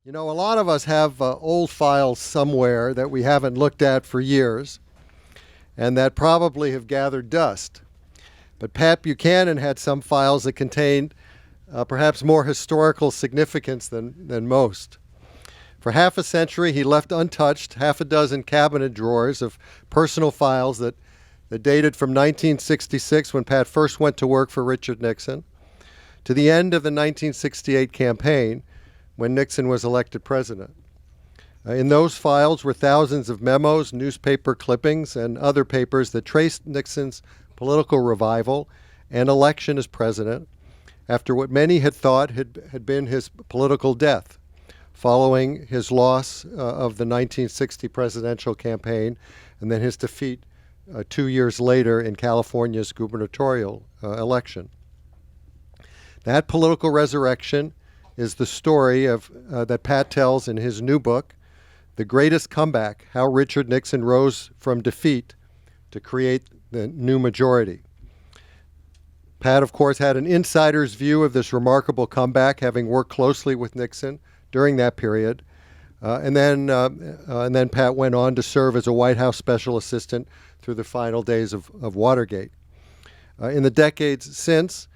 You know, a lot of us have old files somewhere that we haven't looked at for years and that probably have gathered dust. But Pat Buchanan had some files that contained perhaps more historical significance than most. For half a century, he left untouched half a dozen cabinet drawers of personal files that dated from 1966, when Pat first went to work for Richard Nixon, to the end of the 1968 campaign, when Nixon was elected president. In those files were thousands of memos, newspaper clippings, and other papers that traced Nixon's political revival and election as president after what many had thought had been his political death, following his loss of the 1960 presidential campaign and then his defeat 2 years later in California's gubernatorial election. That political resurrection is the story of that Pat tells in his new book, The Greatest Comeback: How Richard Nixon Rose from Defeat to Create the New Majority. Pat, of course, had an insider's view of this remarkable comeback, having worked closely with Nixon during that period. And then Pat went on to serve as a White House special assistant through the final days of Watergate. In the decades since,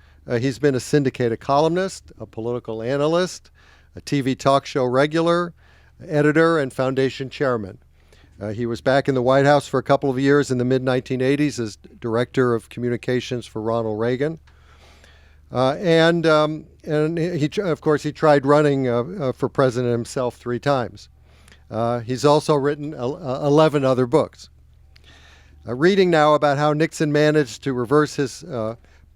he's been a syndicated columnist, a political analyst, a TV talk show regular, editor, and foundation chairman. He was back in the White House for a couple of years in the mid-1980s as director of communications for Ronald Reagan. And of course, he tried running for president himself 3 times. He's also written 11 other books. Reading now about how Nixon managed to reverse his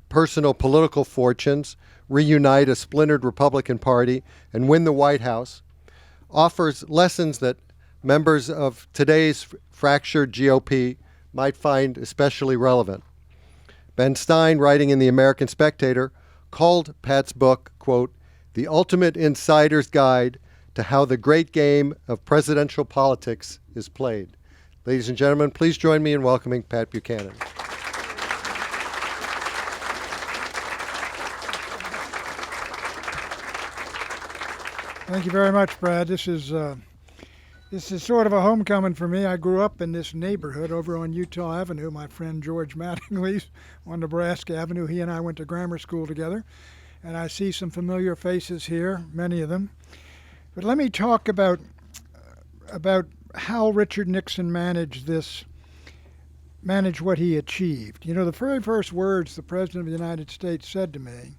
personal political fortunes, reunite a splintered Republican Party, and win the White House, offers lessons that members of today's fractured GOP might find especially relevant. Ben Stein, writing in the American Spectator, called Pat's book, quote, "the ultimate insider's guide to how the great game of presidential politics is played." Ladies and gentlemen, please join me in welcoming Pat Buchanan. Thank you very much, Brad. This is sort of a homecoming for me. I grew up in this neighborhood over on Utah Avenue. My friend George Mattingly's on Nebraska Avenue. He and I went to grammar school together, and I see some familiar faces here, many of them. But let me talk about how Richard Nixon managed what he achieved. You know, the very first words the President of the United States said to me,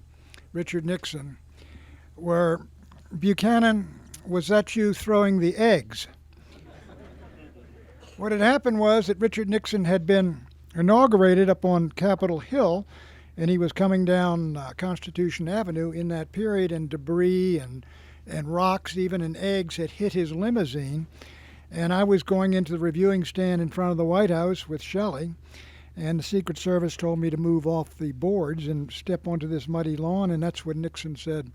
Richard Nixon, were, "Buchanan, was that you throwing the eggs?" What had happened was that Richard Nixon had been inaugurated up on Capitol Hill, and he was coming down Constitution Avenue in that period, and debris and rocks, even, and eggs had hit his limousine. And I was going into the reviewing stand in front of the White House with Shelley, and the Secret Service told me to move off the boards and step onto this muddy lawn, and that's when Nixon said,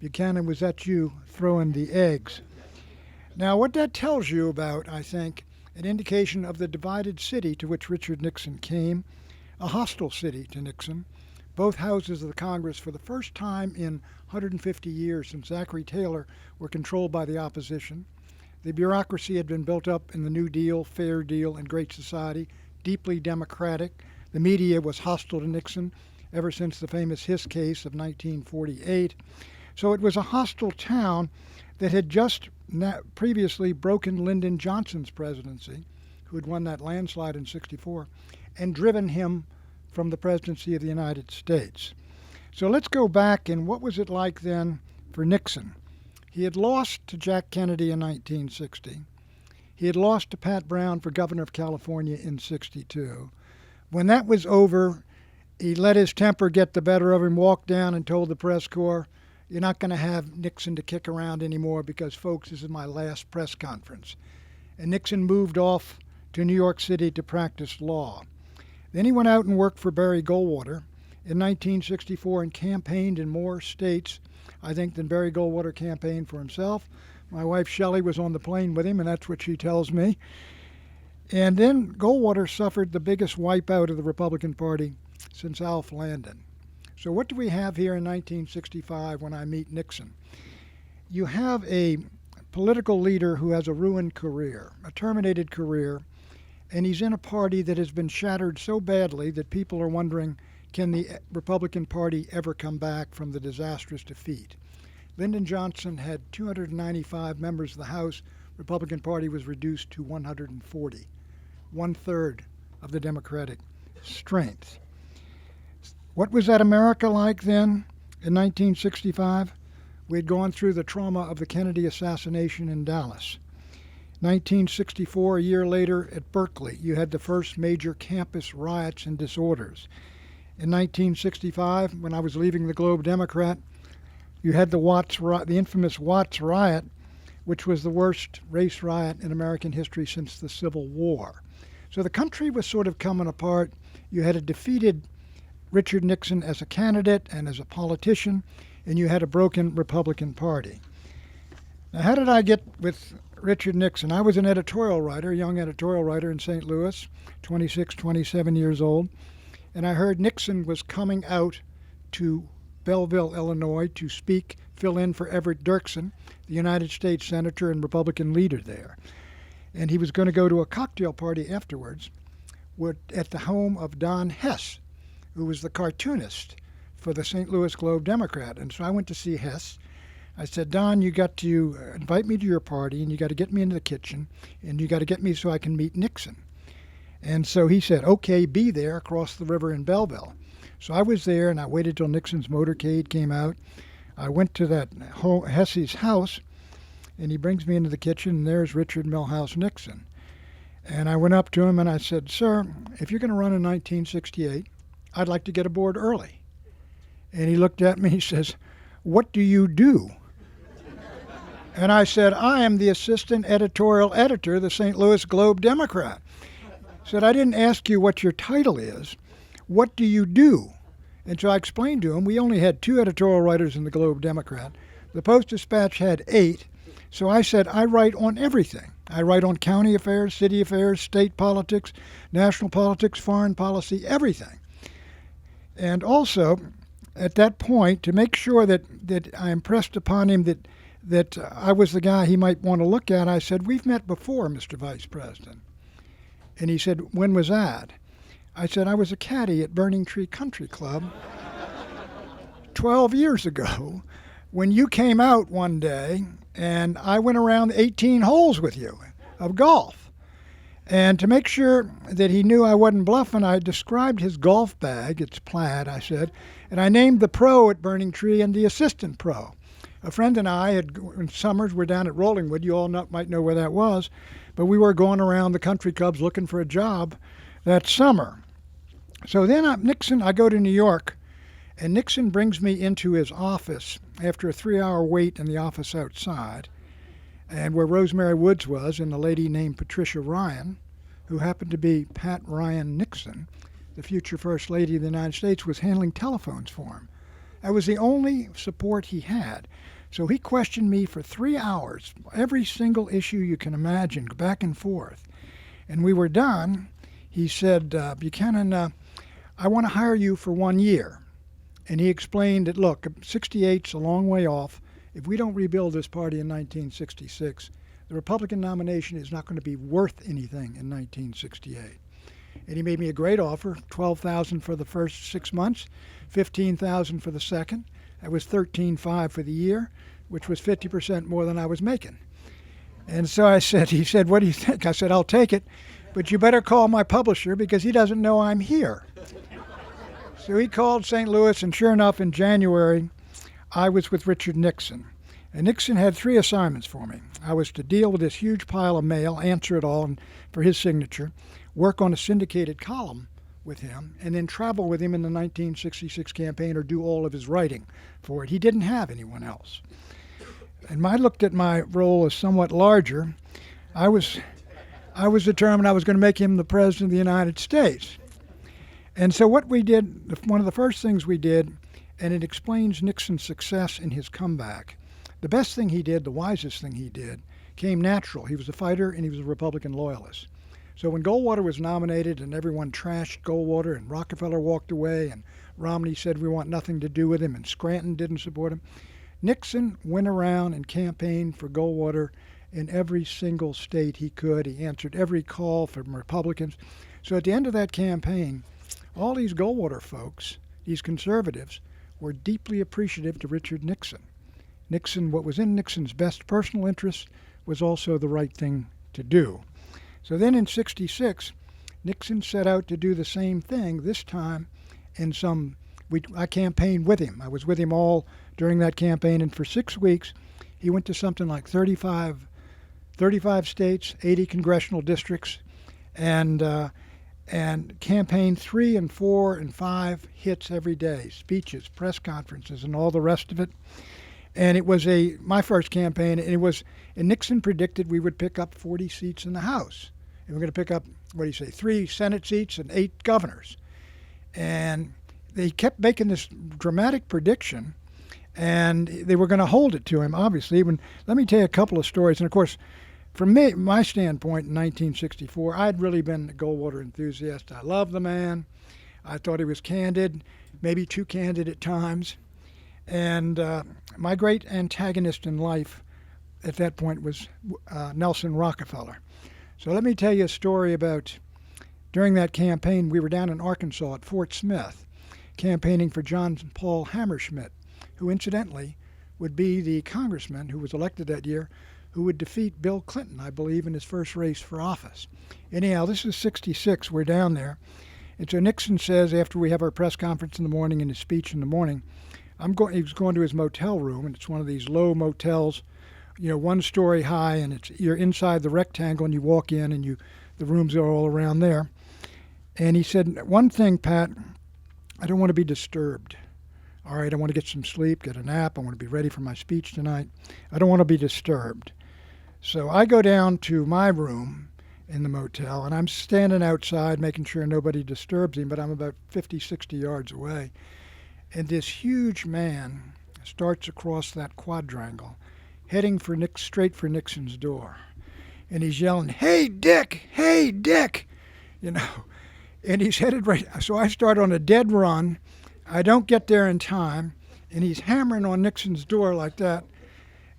"Buchanan, was that you throwing the eggs?" Now, what that tells you about, I think, an indication of the divided city to which Richard Nixon came, a hostile city to Nixon. Both houses of the Congress, for the first time in 150 years since Zachary Taylor, were controlled by the opposition. The bureaucracy had been built up in the New Deal, Fair Deal, and Great Society, deeply democratic. The media was hostile to Nixon ever since the famous Hiss case of 1948. So it was a hostile town that had just previously broken Lyndon Johnson's presidency, who had won that landslide in '64, and driven him from the presidency of the United States. So let's go back, and what was it like then for Nixon? He had lost to Jack Kennedy in 1960. He had lost to Pat Brown for governor of California in '62. When that was over, he let his temper get the better of him, walked down and told the press corps, "You're not going to have Nixon to kick around anymore because, folks, this is my last press conference." And Nixon moved off to New York City to practice law. Then he went out and worked for Barry Goldwater in 1964 and campaigned in more states, I think, than Barry Goldwater campaigned for himself. My wife Shelley was on the plane with him, and that's what she tells me. And then Goldwater suffered the biggest wipeout of the Republican Party since Alf Landon. So what do we have here in 1965 when I meet Nixon? You have a political leader who has a ruined career, a terminated career, and he's in a party that has been shattered so badly that people are wondering, can the Republican Party ever come back from the disastrous defeat? Lyndon Johnson had 295 members of the House. Republican Party was reduced to 140, one-third of the Democratic strength. What was that America like then in 1965? We had gone through the trauma of the Kennedy assassination in Dallas. 1964, a year later at Berkeley, you had the first major campus riots and disorders. In 1965, when I was leaving the Globe Democrat, you had the infamous Watts riot, which was the worst race riot in American history since the Civil War. So the country was sort of coming apart. You had a defeated Richard Nixon as a candidate and as a politician, and you had a broken Republican Party. Now, how did I get with Richard Nixon? I was an editorial writer, a young editorial writer in St. Louis, 26, 27 years old, and I heard Nixon was coming out to Belleville, Illinois, to fill in for Everett Dirksen, the United States Senator and Republican leader there. And he was going to go to a cocktail party afterwards at the home of Don Hess, who was the cartoonist for the St. Louis Globe Democrat. And so I went to see Hess. I said, Don, you got to invite me to your party, and you got to get me into the kitchen, and you got to get me so I can meet Nixon. And so he said, okay, be there across the river in Belleville. So I was there, and I waited till Nixon's motorcade came out. I went to that Hesse's house, and he brings me into the kitchen, and there's Richard Milhouse Nixon. And I went up to him, and I said, sir, if you're going to run in 1968, I'd like to get aboard early. And he looked at me, he says, what do you do? And I said, I am the assistant editorial editor of the St. Louis Globe Democrat. I said, I didn't ask you what your title is. What do you do? And so I explained to him, we only had 2 editorial writers in the Globe Democrat. The Post-Dispatch had 8. So I said, I write on everything. I write on county affairs, city affairs, state politics, national politics, foreign policy, everything. And also, at that point, to make sure that I impressed upon him that I was the guy he might want to look at, I said, we've met before, Mr. Vice President. And he said, when was that? I said, I was a caddy at Burning Tree Country Club 12 years ago when you came out one day and I went around 18 holes with you of golf. And to make sure that he knew I wasn't bluffing, I described his golf bag. It's plaid, I said, and I named the pro at Burning Tree and the assistant pro. A friend and I, in summers, were down at Rollingwood. You all might know where that was. But we were going around the country clubs looking for a job that summer. So then I go to New York, and Nixon brings me into his office after a 3-hour wait in the office outside, and where Rosemary Woods was, and a lady named Patricia Ryan, who happened to be Pat Ryan Nixon, the future First Lady of the United States, was handling telephones for him. That was the only support he had. So he questioned me for 3 hours, every single issue you can imagine, back and forth. And we were done. He said, Buchanan, I want to hire you for 1 year. And he explained that, look, 68's a long way off. If we don't rebuild this party in 1966, the Republican nomination is not going to be worth anything in 1968. And he made me a great offer, $12,000 for the first 6 months, $15,000 for the second. That was $13,500 for the year, which was 50% more than I was making. And so he said, what do you think? I said, I'll take it, but you better call my publisher because he doesn't know I'm here. So he called St. Louis, and sure enough, in January, I was with Richard Nixon. And Nixon had 3 assignments for me. I was to deal with this huge pile of mail, answer it all for his signature, work on a syndicated column with him, and then travel with him in the 1966 campaign or do all of his writing for it. He didn't have anyone else. And I looked at my role as somewhat larger. I was determined I was going to make him the President of the United States. And so what we did, one of the first things we did, and it explains Nixon's success in his comeback, the best thing he did, the wisest thing he did, came natural. He was a fighter and he was a Republican loyalist. So when Goldwater was nominated and everyone trashed Goldwater and Rockefeller walked away and Romney said we want nothing to do with him and Scranton didn't support him, Nixon went around and campaigned for Goldwater in every single state he could. He answered every call from Republicans. So at the end of that campaign, all these Goldwater folks, these conservatives, were deeply appreciative to Richard Nixon. Nixon, what was in Nixon's best personal interest was also the right thing to do. So then in '66, Nixon set out to do the same thing, this time in I campaigned with him. I was with him all during that campaign, and for 6 weeks, he went to something like 35 states, 80 congressional districts, and campaigned 3 and 4 and 5 hits every day, speeches, press conferences, and all the rest of it. And it was my first campaign, and Nixon predicted we would pick up 40 seats in the House. And we're going to pick up, 3 Senate seats and 8 governors. And they kept making this dramatic prediction, and they were going to hold it to him, obviously. Let me tell you a couple of stories. And of course, from my standpoint in 1964, I'd really been a Goldwater enthusiast. I loved the man. I thought he was candid, maybe too candid at times. And my great antagonist in life at that point was Nelson Rockefeller. So let me tell you a story about during that campaign. We were down in Arkansas at Fort Smith campaigning for John Paul Hammerschmidt, who incidentally would be the congressman who was elected that year who would defeat Bill Clinton, I believe, in his first race for office. Anyhow, this is '66. We're down there. And so Nixon says, after we have our press conference in the morning and his speech in the morning, he was going to his motel room, and it's one of these low motels, 1 story high, and you're inside the rectangle, and you walk in, and the rooms are all around there. And he said, one thing, Pat, I don't want to be disturbed. All right, I want to get some sleep, get a nap. I want to be ready for my speech tonight. I don't want to be disturbed. So I go down to my room in the motel, and I'm standing outside making sure nobody disturbs him, but I'm about 50, 60 yards away. And this huge man starts across that quadrangle, heading straight for Nixon's door. And he's yelling, "Hey, Dick! Hey, Dick!" And he's headed right. So I start on a dead run. I don't get there in time, and he's hammering on Nixon's door like that.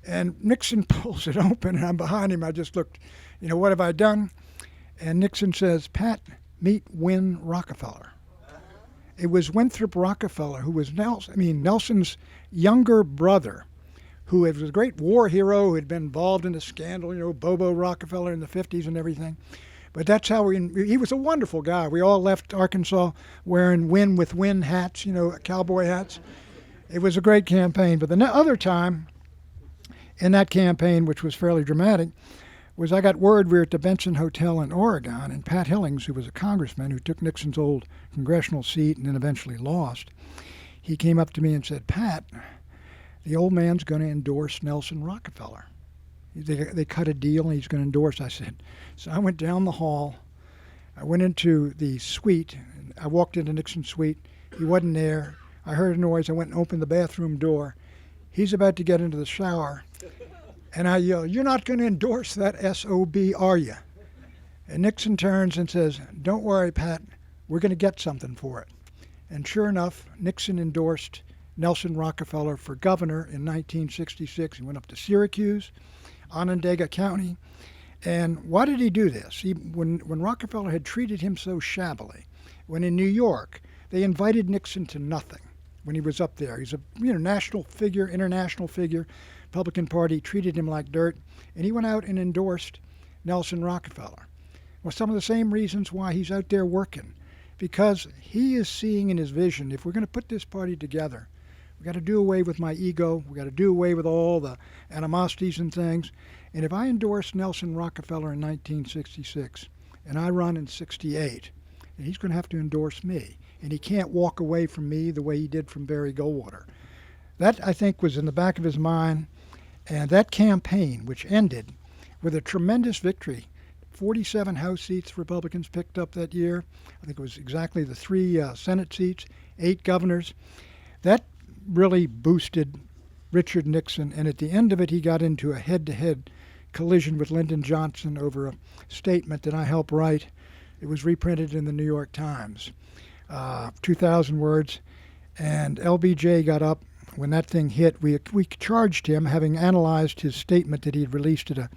And Nixon pulls it open, and I'm behind him. I just looked, what have I done? And Nixon says, "Pat, meet Win Rockefeller." It was Winthrop Rockefeller, who was Nelson's younger brother, who was a great war hero who had been involved in a scandal, Bobo Rockefeller in the 50s and everything. But that's how he was a wonderful guy. We all left Arkansas wearing Win with Win hats, cowboy hats. It was a great campaign. But the other time in that campaign, which was fairly dramatic, was I got word we were at the Bentson Hotel in Oregon, and Pat Hillings, who was a congressman who took Nixon's old congressional seat and then eventually lost, he came up to me and said, "Pat, the old man's going to endorse Nelson Rockefeller. They cut a deal and he's going to endorse." I said, so I went down the hall. I went into the suite. I walked into Nixon's suite. He wasn't there. I heard a noise. I went and opened the bathroom door. He's about to get into the shower. And I yelled, "You're not going to endorse that SOB, are you?" And Nixon turns and says, "Don't worry, Pat. We're going to get something for it." And sure enough, Nixon endorsed Nelson Rockefeller for governor in 1966. He went up to Syracuse, Onondaga County. And why did he do this? When Rockefeller had treated him so shabbily, when in New York, they invited Nixon to nothing when he was up there. He's a national figure, international figure. Republican Party treated him like dirt, and he went out and endorsed Nelson Rockefeller. Well, some of the same reasons why he's out there working, because he is seeing in his vision, if we're going to put this party together, we've got to do away with my ego, we've got to do away with all the animosities and things. And if I endorse Nelson Rockefeller in 1966, and I run in '68, and he's going to have to endorse me, and he can't walk away from me the way he did from Barry Goldwater. That, I think, was in the back of his mind. And that campaign, which ended with a tremendous victory, 47 House seats Republicans picked up that year. I think it was exactly the 3 Senate seats, 8 governors. That really boosted Richard Nixon. And at the end of it, he got into a head-to-head collision with Lyndon Johnson over a statement that I helped write. It was reprinted in the New York Times, 2,000 words. And LBJ got up when that thing hit, we charged him, having analyzed his statement that he had released at a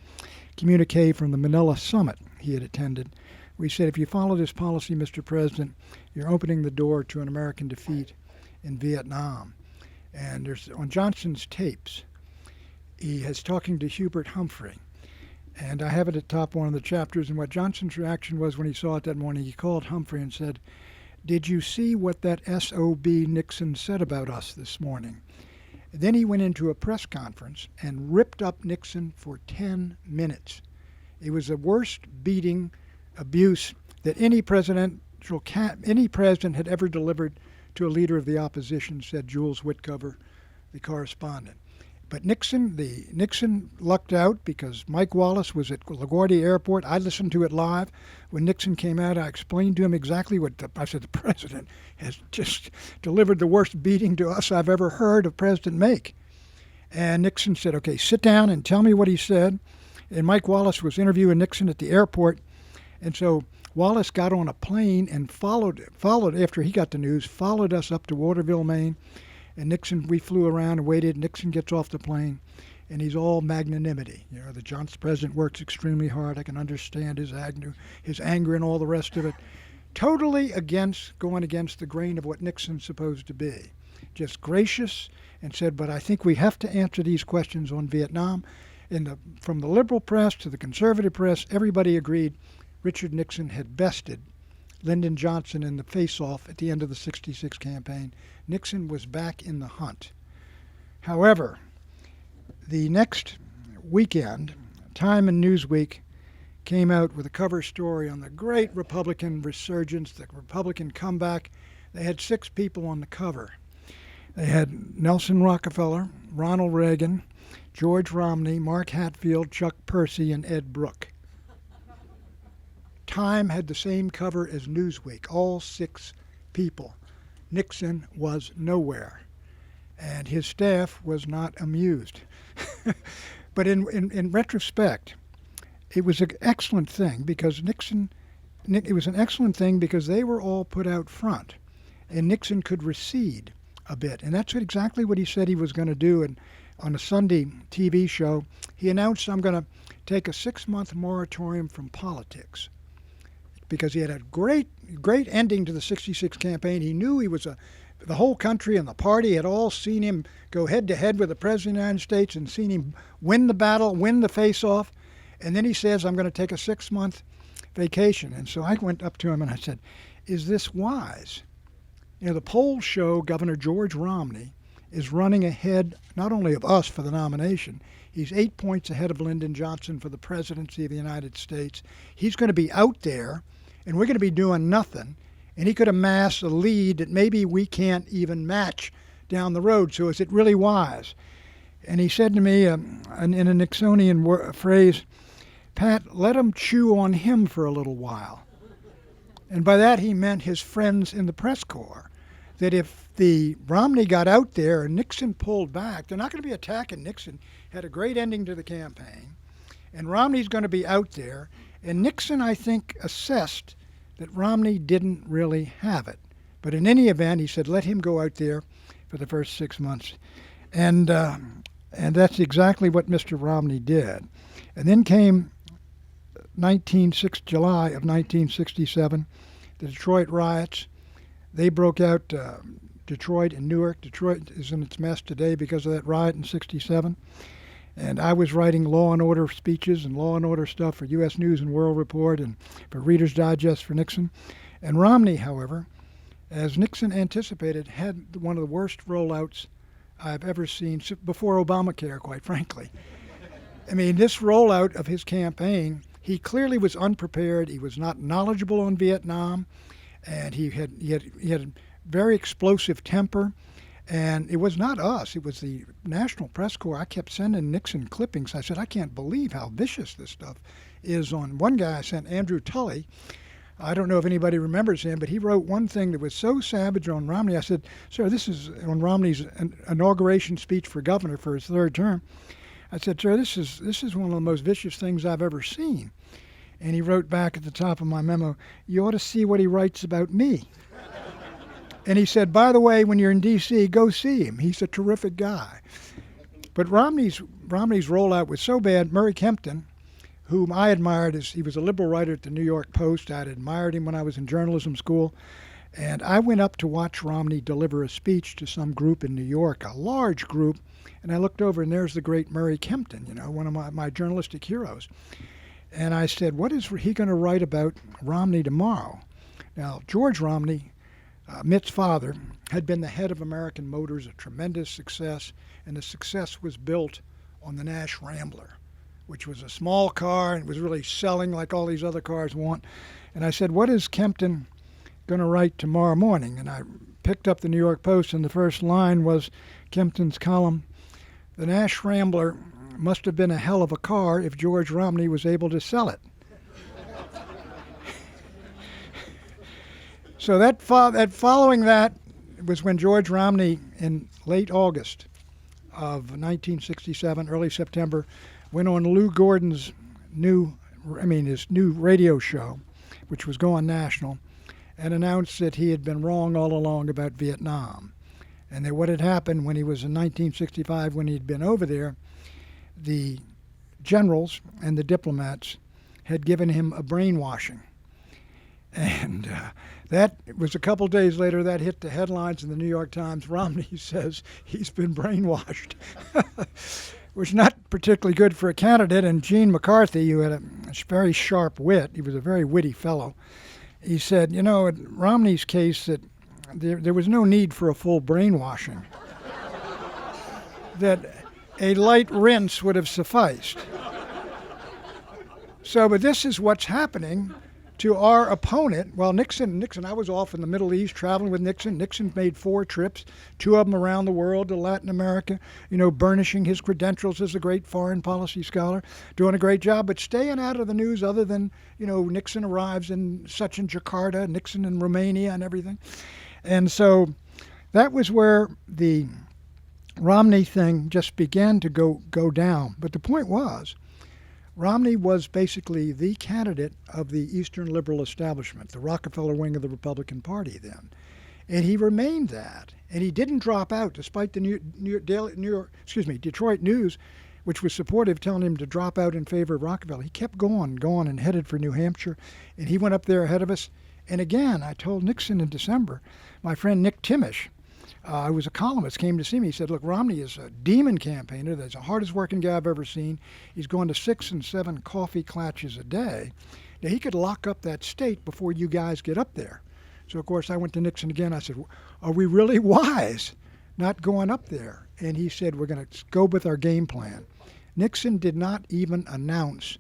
communique from the Manila summit he had attended. We said, if you follow this policy, Mr. President, you're opening the door to an American defeat in Vietnam. And there's on Johnson's tapes, he is talking to Hubert Humphrey. And I have it at the top one of the chapters. And what Johnson's reaction was when he saw it that morning, he called Humphrey and said, "Did you see what that SOB Nixon said about us this morning?" Then he went into a press conference and ripped up Nixon for 10 minutes. It was the worst beating, abuse that any president had ever delivered to a leader of the opposition, said Jules Whitcover, the correspondent. But Nixon lucked out because Mike Wallace was at LaGuardia Airport. I listened to it live. When Nixon came out, I explained to him exactly I said, the president has just delivered the worst beating to us I've ever heard a president make. And Nixon said, okay, sit down and tell me what he said. And Mike Wallace was interviewing Nixon at the airport. And so Wallace got on a plane and followed after he got the news, followed us up to Waterville, Maine. And Nixon, we flew around and waited. Nixon gets off the plane, and he's all magnanimity. You know, the Johnson president works extremely hard. I can understand his anger and all the rest of it. Totally going against the grain of what Nixon's supposed to be. Just gracious, and said, but I think we have to answer these questions on Vietnam. From the liberal press to the conservative press, everybody agreed Richard Nixon had bested Lyndon Johnson in the face-off at the end of the '66 campaign. Nixon was back in the hunt. However, the next weekend, Time and Newsweek came out with a cover story on the great Republican resurgence, the Republican comeback. They had 6 people on the cover. They had Nelson Rockefeller, Ronald Reagan, George Romney, Mark Hatfield, Chuck Percy, and Ed Brooke. Time had the same cover as Newsweek, all 6 people. Nixon was nowhere, and his staff was not amused. But in retrospect, it was an excellent thing because it was an excellent thing because they were all put out front, and Nixon could recede a bit. And that's exactly what he said he was going to do. And on a Sunday TV show, he announced, I'm going to take a 6-month moratorium from politics. Because he had a great ending to the '66 campaign. He knew the whole country and the party had all seen him go head-to-head with the President of the United States and seen him win the battle, win the face-off. And then he says, I'm going to take a 6-month vacation. And so I went up to him and I said, is this wise? You know, the polls show Governor George Romney is running ahead not only of us for the nomination, he's 8 points ahead of Lyndon Johnson for the presidency of the United States. He's going to be out there, and we're going to be doing nothing, and he could amass a lead that maybe we can't even match down the road. So is it really wise? And he said to me in a Nixonian phrase, Pat, let him chew on him for a little while. And by that he meant his friends in the press corps, that if the Romney got out there and Nixon pulled back, they're not going to be attacking Nixon. Had a great ending to the campaign, and Romney's going to be out there. And Nixon, I think, assessed that Romney didn't really have it. But in any event, he said, let him go out there for the first 6 months. And that's exactly what Mr. Romney did. And then came July of 1967, the Detroit riots. They broke out Detroit and Newark. Detroit is in its mess today because of that riot in '67. And I was writing law and order speeches and law and order stuff for U.S. News and World Report and for Reader's Digest for Nixon. And Romney, however, as Nixon anticipated, had one of the worst rollouts I've ever seen before Obamacare, quite frankly. I mean, this rollout of his campaign, he clearly was unprepared. He was not knowledgeable on Vietnam, and he had a very explosive temper. And it was not us. It was the National Press Corps. I kept sending Nixon clippings. I said, I can't believe how vicious this stuff is on. One guy I sent, Andrew Tully. I don't know if anybody remembers him, but he wrote one thing that was so savage on Romney. I said, sir, this is on Romney's inauguration speech for governor for his 3rd term. I said, sir, this is one of the most vicious things I've ever seen. And he wrote back at the top of my memo, you ought to see what he writes about me. And he said, by the way, when you're in D.C., go see him. He's a terrific guy. But Romney's rollout was so bad. Murray Kempton, whom I admired, he was a liberal writer at the New York Post. I'd admired him when I was in journalism school. And I went up to watch Romney deliver a speech to some group in New York, a large group. And I looked over, and there's the great Murray Kempton, one of my journalistic heroes. And I said, what is he going to write about Romney tomorrow? Now, George Romney, Mitt's father, had been the head of American Motors, a tremendous success, and the success was built on the Nash Rambler, which was a small car and it was really selling like all these other cars want. And I said, what is Kempton going to write tomorrow morning? And I picked up the New York Post, and the first line was Kempton's column, "The Nash Rambler must have been a hell of a car if George Romney was able to sell it." So following that was when George Romney, in late August of 1967, early September, went on Lou Gordon's his new radio show, which was going national, and announced that he had been wrong all along about Vietnam. And that what had happened when he was in 1965, when he'd been over there, the generals and the diplomats had given him a brainwashing. And that was a couple days later, that hit the headlines in the New York Times. Romney says he's been brainwashed, which is not particularly good for a candidate. And Gene McCarthy, who had a very sharp wit, he was a very witty fellow, he said, in Romney's case, that there was no need for a full brainwashing, that a light rinse would have sufficed. So, but this is what's happening to our opponent. Well, Nixon, I was off in the Middle East traveling with Nixon. Nixon made 4 trips, 2 of them around the world to Latin America, burnishing his credentials as a great foreign policy scholar, doing a great job, but staying out of the news other than, Nixon arrives in Jakarta, Nixon in Romania and everything. And so that was where the Romney thing just began to go down. But the point was, Romney was basically the candidate of the Eastern liberal establishment, the Rockefeller wing of the Republican Party then. And he remained that. And he didn't drop out, despite the Detroit News, which was supportive, telling him to drop out in favor of Rockefeller. He kept going and headed for New Hampshire. And he went up there ahead of us. And again, I told Nixon in December, my friend Nick Timish, who was a columnist, came to see me. He said, look, Romney is a demon campaigner. That's the hardest working guy I've ever seen. He's going to 6 and 7 coffee klatches a day. Now, he could lock up that state before you guys get up there. So, of course, I went to Nixon again. I said, are we really wise not going up there? And he said, we're going to go with our game plan. Nixon did not even announce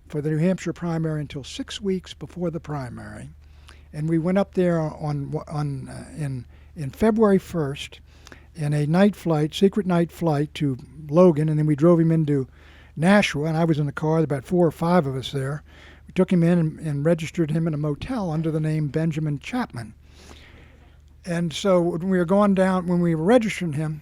for the New Hampshire primary until 6 weeks before the primary. And we went up there in February 1st in a secret night flight to Logan, and then we drove him into Nashua, and I was in the car, about 4 or 5 of us there. We took him in and registered him in a motel under the name Benjamin Chapman. And so when we were registering him,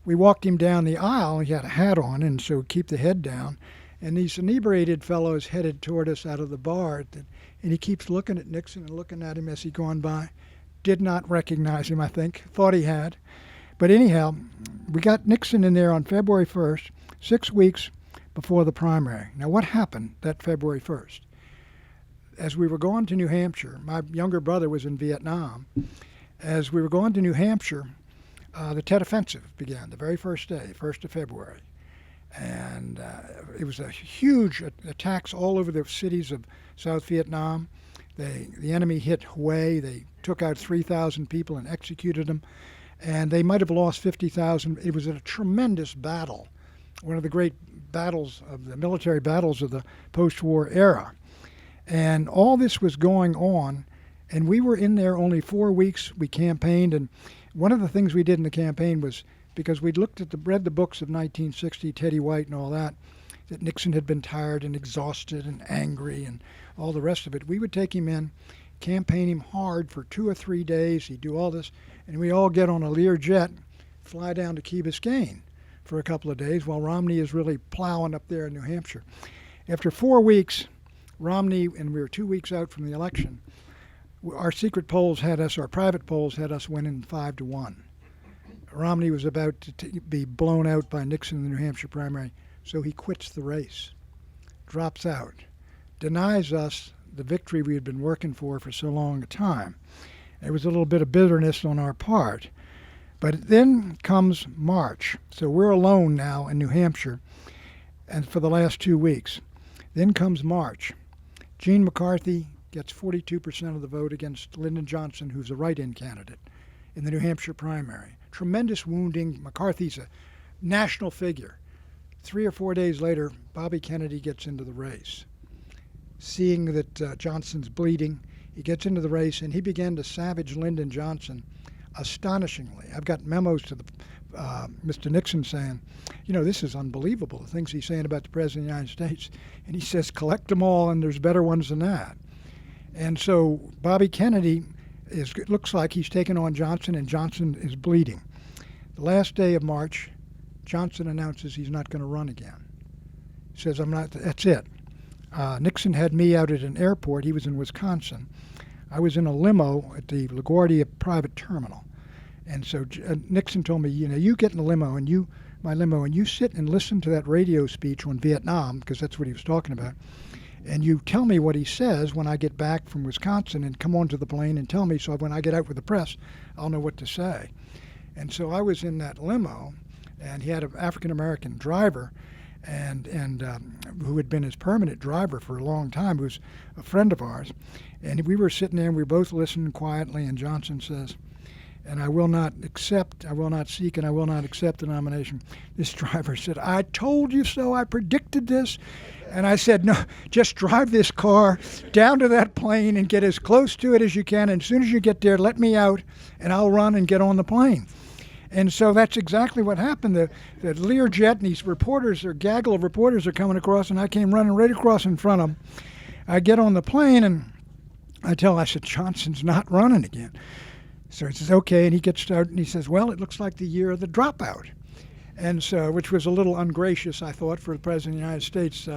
we walked him down the aisle. He had a hat on, and so keep the head down. And these inebriated fellows headed toward us out of the bar, and he keeps looking at Nixon and looking at him as he gone by. Did not recognize him, I think. Thought he had. But anyhow, we got Nixon in there on February 1st, 6 weeks before the primary. Now, what happened that February 1st? As we were going to New Hampshire, my younger brother was in Vietnam. As we were going to New Hampshire, the Tet Offensive began the very first day, 1st of February. And it was a huge attacks all over the cities of South Vietnam. The enemy hit Hue. They took out 3,000 people and executed them. And they might have lost 50,000. It was a tremendous battle, one of the great battles of the military battles of the post-war era. And all this was going on, and we were in there only 4 weeks. We campaigned, and one of the things we did in the campaign was, because we'd read the books of 1960, Teddy White and all that Nixon had been tired and exhausted and angry and all the rest of it. We would take him in, campaign him hard for 2 or 3 days. He'd do all this, and we all get on a Lear jet, fly down to Key Biscayne for a couple of days while Romney is really plowing up there in New Hampshire. After 4 weeks, Romney, and we were 2 weeks out from the election, our secret polls had us, our private polls had us winning 5-1. Romney was about to be blown out by Nixon in the New Hampshire primary, so he quits the race, drops out, denies us the victory we had been working for so long a time. There was a little bit of bitterness on our part. But then comes March. So we're alone now in New Hampshire and for the last 2 weeks. Then comes March. Gene McCarthy gets 42% of the vote against Lyndon Johnson, who's a write-in candidate in the New Hampshire primary. Tremendous wounding. McCarthy's a national figure. 3 or 4 days later, Bobby Kennedy gets into the race. Seeing that Johnson's bleeding, he gets into the race, and he began to savage Lyndon Johnson astonishingly. I've got memos to Mr. Nixon saying, this is unbelievable, the things he's saying about the President of the United States. And he says, collect them all, and there's better ones than that. And so Bobby Kennedy it looks like he's taken on Johnson, and Johnson is bleeding. The last day of March, Johnson announces he's not going to run again. He says, that's it. Nixon had me out at an airport. He was in Wisconsin. I was in a limo at the LaGuardia private terminal. And so Nixon told me, you get in the limo and my limo, and you sit and listen to that radio speech on Vietnam, because that's what he was talking about. And you tell me what he says when I get back from Wisconsin, and come onto the plane and tell me, so when I get out with the press, I'll know what to say. And so I was in that limo, and he had an African-American driver, and who had been his permanent driver for a long time, who was a friend of ours. And we were sitting there, and we were both listening quietly, and Johnson says, and I will not seek, and I will not accept the nomination. This driver said, I told you so, I predicted this. And I said, no, just drive this car down to that plane and get as close to it as you can. And as soon as you get there, let me out, and I'll run and get on the plane. And so that's exactly what happened. The Learjet and these reporters, or gaggle of reporters, are coming across, and I came running right across in front of them. I get on the plane, and I said, Johnson's not running again. So he says, okay, and he gets started, and he says, well, it looks like the year of the dropout. And so, which was a little ungracious, I thought, for the President of the United States,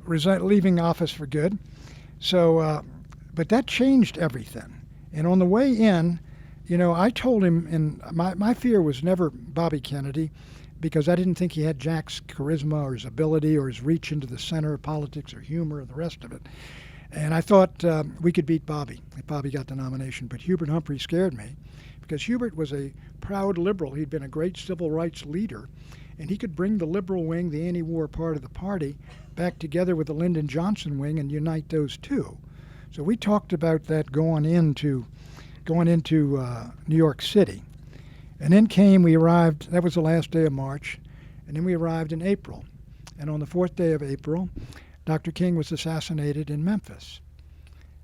leaving office for good. So, but that changed everything. And on the way in, I told him, and my fear was never Bobby Kennedy, because I didn't think he had Jack's charisma or his ability or his reach into the center of politics or humor or the rest of it. And I thought we could beat Bobby if Bobby got the nomination. But Hubert Humphrey scared me, because Hubert was a proud liberal. He'd been a great civil rights leader, and he could bring the liberal wing, the anti-war part of the party, back together with the Lyndon Johnson wing and unite those two. So we talked about that going into New York City. And then we arrived, that was the last day of March, and then we arrived in April. And on the 4th day of April, Dr. King was assassinated in Memphis.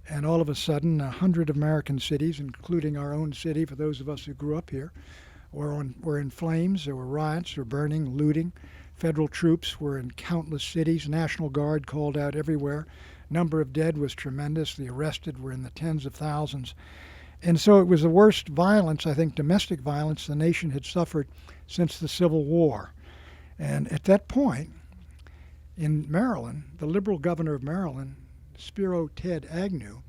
And all of a sudden, 100 American cities, including our own city, for those of us who grew up here, were in flames. There were riots, were burning, looting. Federal troops were in countless cities. National Guard called out everywhere. Number of dead was tremendous. The arrested were in the tens of thousands. And so it was the worst violence, I think, domestic violence the nation had suffered since the Civil War. And at that point, in Maryland, the liberal governor of Maryland, Spiro Ted Agnew,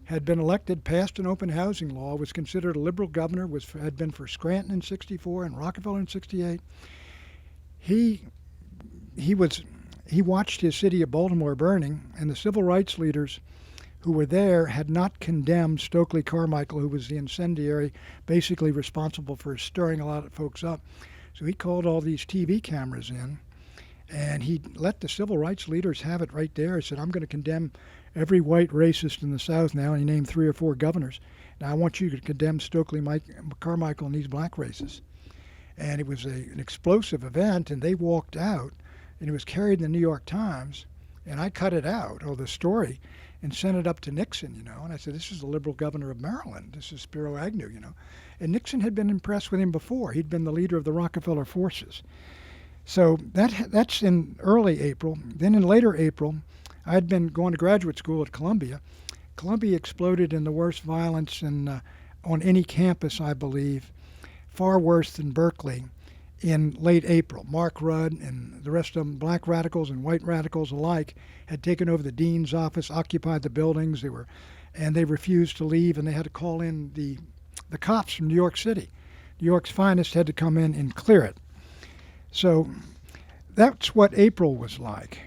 had been elected, passed an open housing law, was considered a liberal governor, had been for Scranton in '64 and Rockefeller in '68. He watched his city of Baltimore burning, and the civil rights leaders who were there had not condemned Stokely Carmichael, who was the incendiary, basically responsible for stirring a lot of folks up. So he called all these TV cameras in, and he let the civil rights leaders have it right there. He said, I'm going to condemn every white racist in the South now, and he named 3 or 4 governors. Now I want you to condemn Stokely Carmichael and these black racists. And it was an explosive event, and they walked out, and it was carried in the New York Times, and I cut it out, the story, and sent it up to Nixon, and I said, this is the liberal governor of Maryland. This is Spiro Agnew, And Nixon had been impressed with him before. He'd been the leader of the Rockefeller forces. So that's in early April. Then in later April, I had been going to graduate school at Columbia. Columbia exploded in the worst violence on any campus, I believe, far worse than Berkeley, in late April. Mark Rudd and the rest of them, black radicals and white radicals alike, had taken over the dean's office, occupied the buildings. They were and they refused to leave, and they had to call in the cops from New York City. New York's finest had to come in and clear it. So that's what April was like.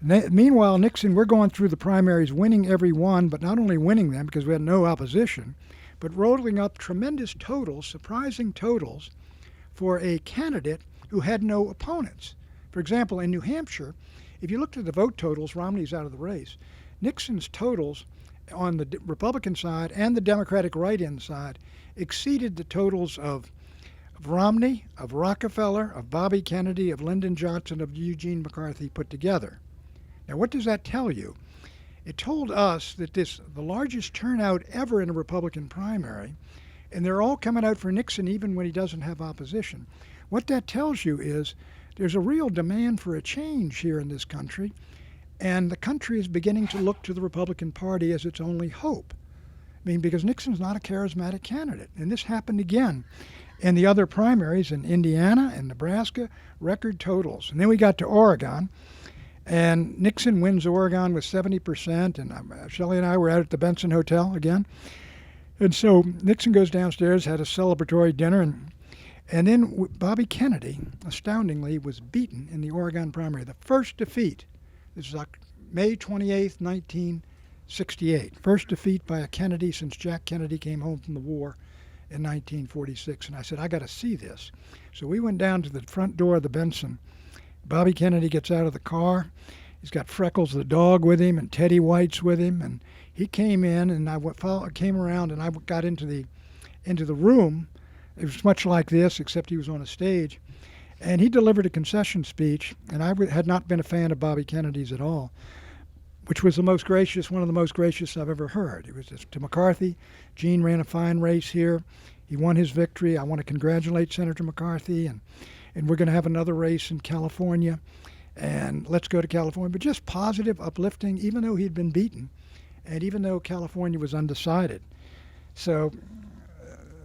Meanwhile, Nixon, we're going through the primaries, winning every one, but not only winning them because we had no opposition, but rolling up tremendous totals, surprising totals, for a candidate who had no opponents. For example, in New Hampshire, if you looked at the vote totals, Romney's out of the race. Nixon's totals on the Republican side and the Democratic write-in side exceeded the totals of Romney, of Rockefeller, of Bobby Kennedy, of Lyndon Johnson, of Eugene McCarthy put together. Now, what does that tell you? It told us that the largest turnout ever in a Republican primary, and they're all coming out for Nixon even when he doesn't have opposition. What that tells you is there's a real demand for a change here in this country, and the country is beginning to look to the Republican Party as its only hope. I mean, because Nixon's not a charismatic candidate, and this happened again in the other primaries in Indiana and Nebraska, record totals. And then we got to Oregon, and Nixon wins Oregon with 70%, and Shelley and I were out at the Bentson Hotel again. And so Nixon goes downstairs, had a celebratory dinner, and then Bobby Kennedy, astoundingly, was beaten in the Oregon primary. The first defeat, this is May 28th, 1968. First defeat by a Kennedy since Jack Kennedy came home from the war in 1946. And I said, I got to see this. So we went down to the front door of the Bentson. Bobby Kennedy gets out of the car. He's got Freckles the dog with him and Teddy White's with him. And he came in, and I came around, and I got into the room. It was much like this, except he was on a stage. And he delivered a concession speech, and I had not been a fan of Bobby Kennedy's at all, which was one of the most gracious I've ever heard. It was to McCarthy. Gene ran a fine race here. He won his victory. I want to congratulate Senator McCarthy, and we're going to have another race in California, and let's go to California. But just positive, uplifting, even though he'd been beaten, and even though California was undecided. So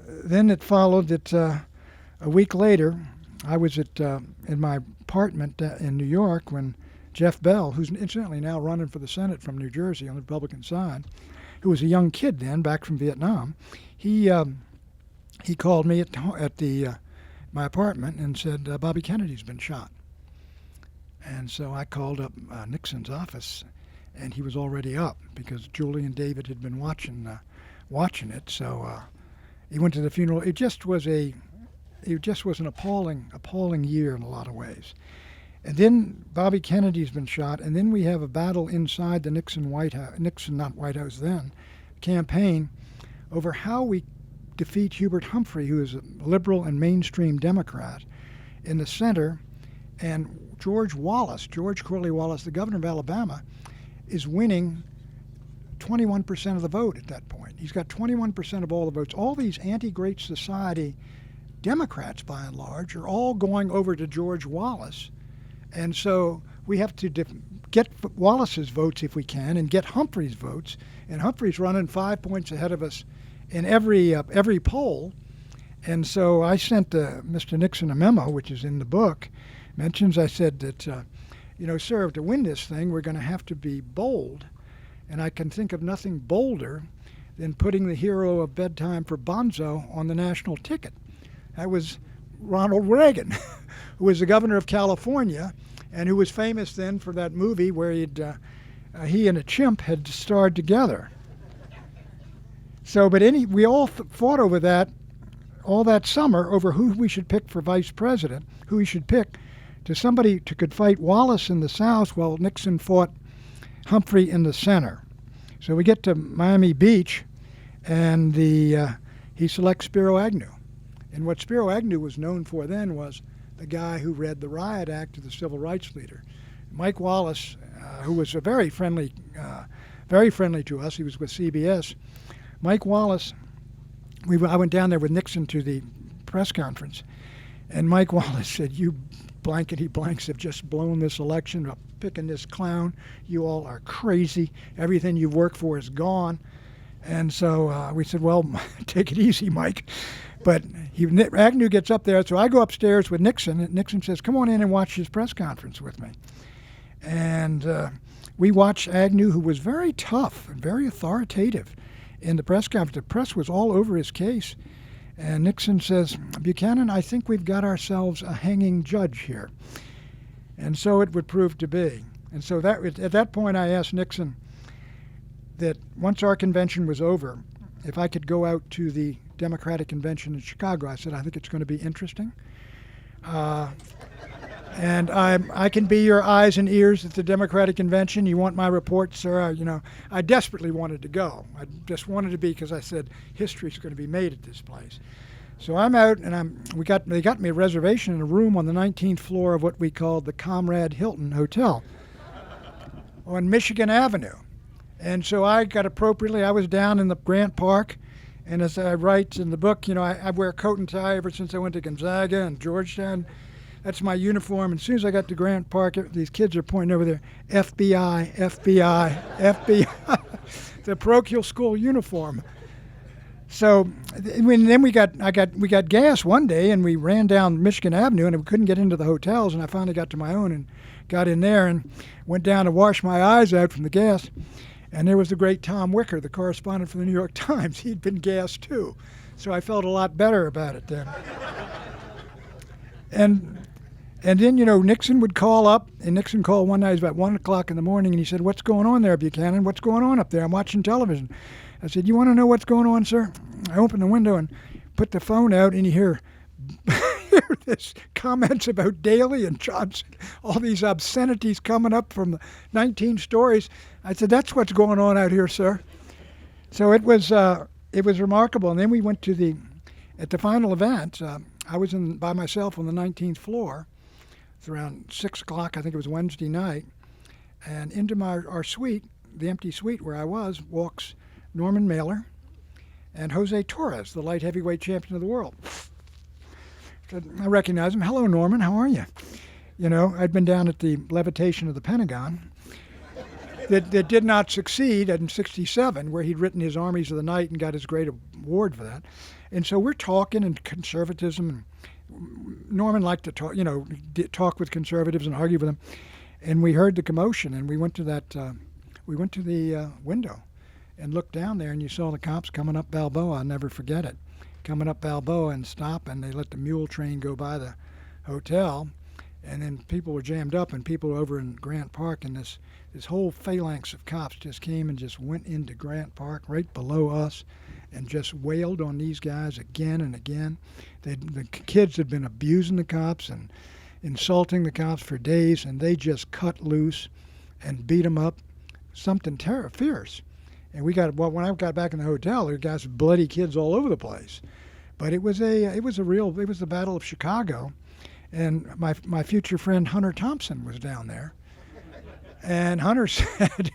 then it followed that a week later, I was in my apartment in New York when Jeff Bell, who's incidentally now running for the Senate from New Jersey on the Republican side, who was a young kid then, back from Vietnam, he called me at my apartment and said, Bobby Kennedy's been shot. And so I called up Nixon's office, and he was already up because Julie and David had been watching it. So he went to the funeral. It just was an appalling year in a lot of ways. And then Bobby Kennedy's been shot, and then we have a battle inside the Nixon campaign over how we defeat Hubert Humphrey, who is a liberal and mainstream Democrat, in the center, and George Corley Wallace, the governor of Alabama, is winning 21% of the vote at that point. He's got 21% of all the votes. All these anti-Great Society Democrats, by and large, are all going over to George Wallace. And so we have to get Wallace's votes if we can and get Humphrey's votes. And Humphrey's running 5 points ahead of us in every poll. And so I sent Mr. Nixon a memo, which is in the book. I said that, sir, to win this thing, we're going to have to be bold. And I can think of nothing bolder than putting the hero of bedtime for Bonzo on the national ticket. That was Ronald Reagan, who was the governor of California and who was famous then for that movie where he and a chimp had starred together. So, we all fought over that all that summer over who we should pick for vice president, who we should pick to somebody who could fight Wallace in the South while Nixon fought Humphrey in the center. So we get to Miami Beach, and he selects Spiro Agnew. And what Spiro Agnew was known for then was the guy who read the Riot Act to the civil rights leader. Mike Wallace, who was a very friendly to us, he was with CBS. Mike Wallace, I went down there with Nixon to the press conference, and Mike Wallace said, "You blankety blanks have just blown this election up, picking this clown. You all are crazy. Everything you've worked for is gone." And so we said, "Well, take it easy, Mike." But Agnew gets up there, so I go upstairs with Nixon, and Nixon says, "Come on in and watch his press conference with me." And we watched Agnew, who was very tough and very authoritative in the press conference. The press was all over his case. And Nixon says, Buchanan, I think we've got ourselves a hanging judge here. And so it would prove to be. And so at that point I asked Nixon that once our convention was over, if I could go out to the Democratic convention in Chicago. I said, I think it's going to be interesting. And I can be your eyes and ears at the Democratic convention. You want my report, sir? I desperately wanted to go. I just wanted to be, because I said history's going to be made at this place. So I'm out, and they got me a reservation in a room on the 19th floor of what we called the Comrade Hilton Hotel on Michigan Avenue. And so I got appropriately. I was down in the Grant Park, and as I write in the book, I wear a coat and tie ever since I went to Gonzaga and Georgetown. That's my uniform. And as soon as I got to Grant Park, these kids are pointing over there, FBI, FBI, FBI, the parochial school uniform. So then we got gas one day, and we ran down Michigan Avenue, and we couldn't get into the hotels. And I finally got to my own and got in there and went down to wash my eyes out from the gas. And there was the great Tom Wicker, the correspondent for the New York Times. He'd been gassed too, so I felt a lot better about it then. And then, Nixon would call up, and Nixon called one night. It was about 1 o'clock in the morning, and he said, "What's going on there, Buchanan? What's going on up there? I'm watching television." I said, "You want to know what's going on, sir?" I opened the window and put the phone out, and you hear this comments about Daley and Johnson, all these obscenities coming up from the 19 stories. I said, "That's what's going on out here, sir." So it was remarkable. And then we went at the final event. I was by myself on the 19th floor. It's around 6 o'clock, I think it was Wednesday night. And into our suite, the empty suite where I was, walks Norman Mailer and Jose Torres, the light heavyweight champion of the world. I recognized him. "Hello, Norman. How are you?" I'd been down at the levitation of the Pentagon that did not succeed in '67, where he'd written his Armies of the Night and got his great award for that. And so we're talking and conservatism. And Norman liked to talk with conservatives and argue with them. And we heard the commotion, and we went to the window and looked down there, and you saw the cops coming up Balboa. I'll never forget it. Coming up Balboa and stop, and they let the mule train go by the hotel, and then people were jammed up, and people over in Grant Park, and this whole phalanx of cops just came and just went into Grant Park right below us and just wailed on these guys again and again. The kids had been abusing the cops and insulting the cops for days, and they just cut loose and beat them up, something fierce. And when I got back in the hotel, there were guys, bloody kids all over the place. But it was the Battle of Chicago, and my future friend Hunter Thompson was down there, and Hunter said,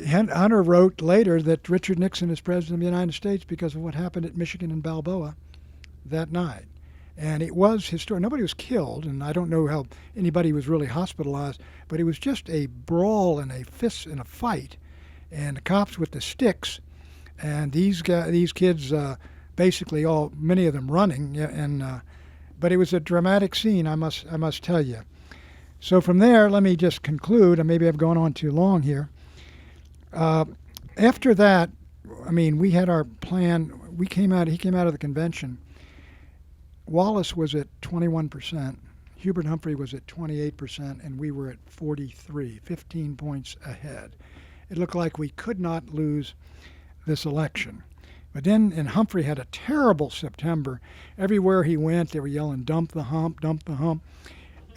Hunter wrote later that Richard Nixon is president of the United States because of what happened at Michigan and Balboa that night. And it was historic. Nobody was killed, and I don't know how anybody was really hospitalized, but it was just a brawl and a fist and a fight. And the cops with the sticks, and these kids, basically many of them running, but it was a dramatic scene, I must tell you. So from there, let me just conclude, and maybe I've gone on too long here. After that, we had our plan. He came out of the convention. Wallace was at 21%, Hubert Humphrey was at 28%, and we were at 43, 15 points ahead. It looked like we could not lose this election. But then, and Humphrey had a terrible September. Everywhere he went, they were yelling, "Dump the hump, dump the hump,"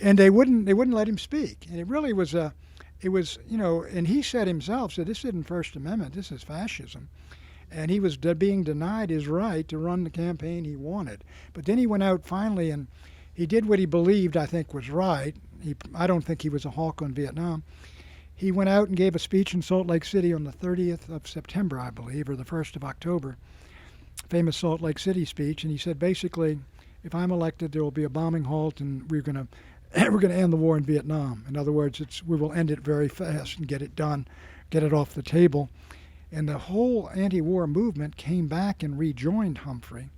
and they wouldn't let him speak. And it really was and he said himself, "This isn't First Amendment, this is fascism." And he was being denied his right to run the campaign he wanted. But then he went out finally, and he did what he believed, I think, was right. I don't think he was a hawk on Vietnam. He went out and gave a speech in Salt Lake City on the 30th of September, I believe, or the 1st of October, famous Salt Lake City speech. And he said, basically, if I'm elected, there will be a bombing halt, and we're going to end the war in Vietnam. In other words, we will end it very fast and get it done, get it off the table. And the whole anti-war movement came back and rejoined Humphrey.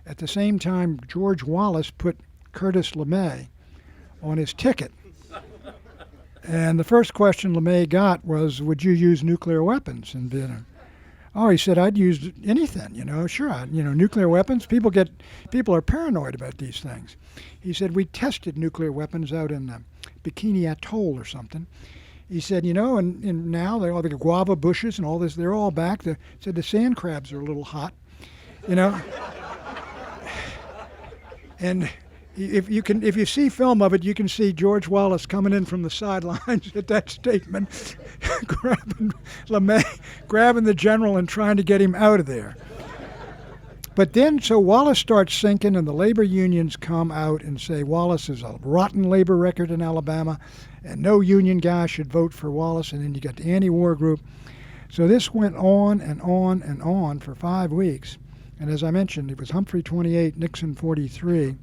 At the same time, George Wallace put Curtis LeMay on his ticket. And the first question LeMay got was, would you use nuclear weapons in Vietnam? Oh, he said, I'd use anything, sure. Nuclear weapons, people are paranoid about these things. He said, we tested nuclear weapons out in Bikini Atoll or something. He said, and now they're all the guava bushes and all this, they're all back. Said the sand crabs are a little hot, And if you see film of it, you can see George Wallace coming in from the sidelines at that statement, grabbing LeMay, grabbing the general and trying to get him out of there. But then, so Wallace starts sinking, and the labor unions come out and say Wallace is a rotten labor record in Alabama, and no union guy should vote for Wallace. And then you got the anti-war group. So this went on and on and on for 5 weeks. And as I mentioned, it was Humphrey 28, Nixon 43.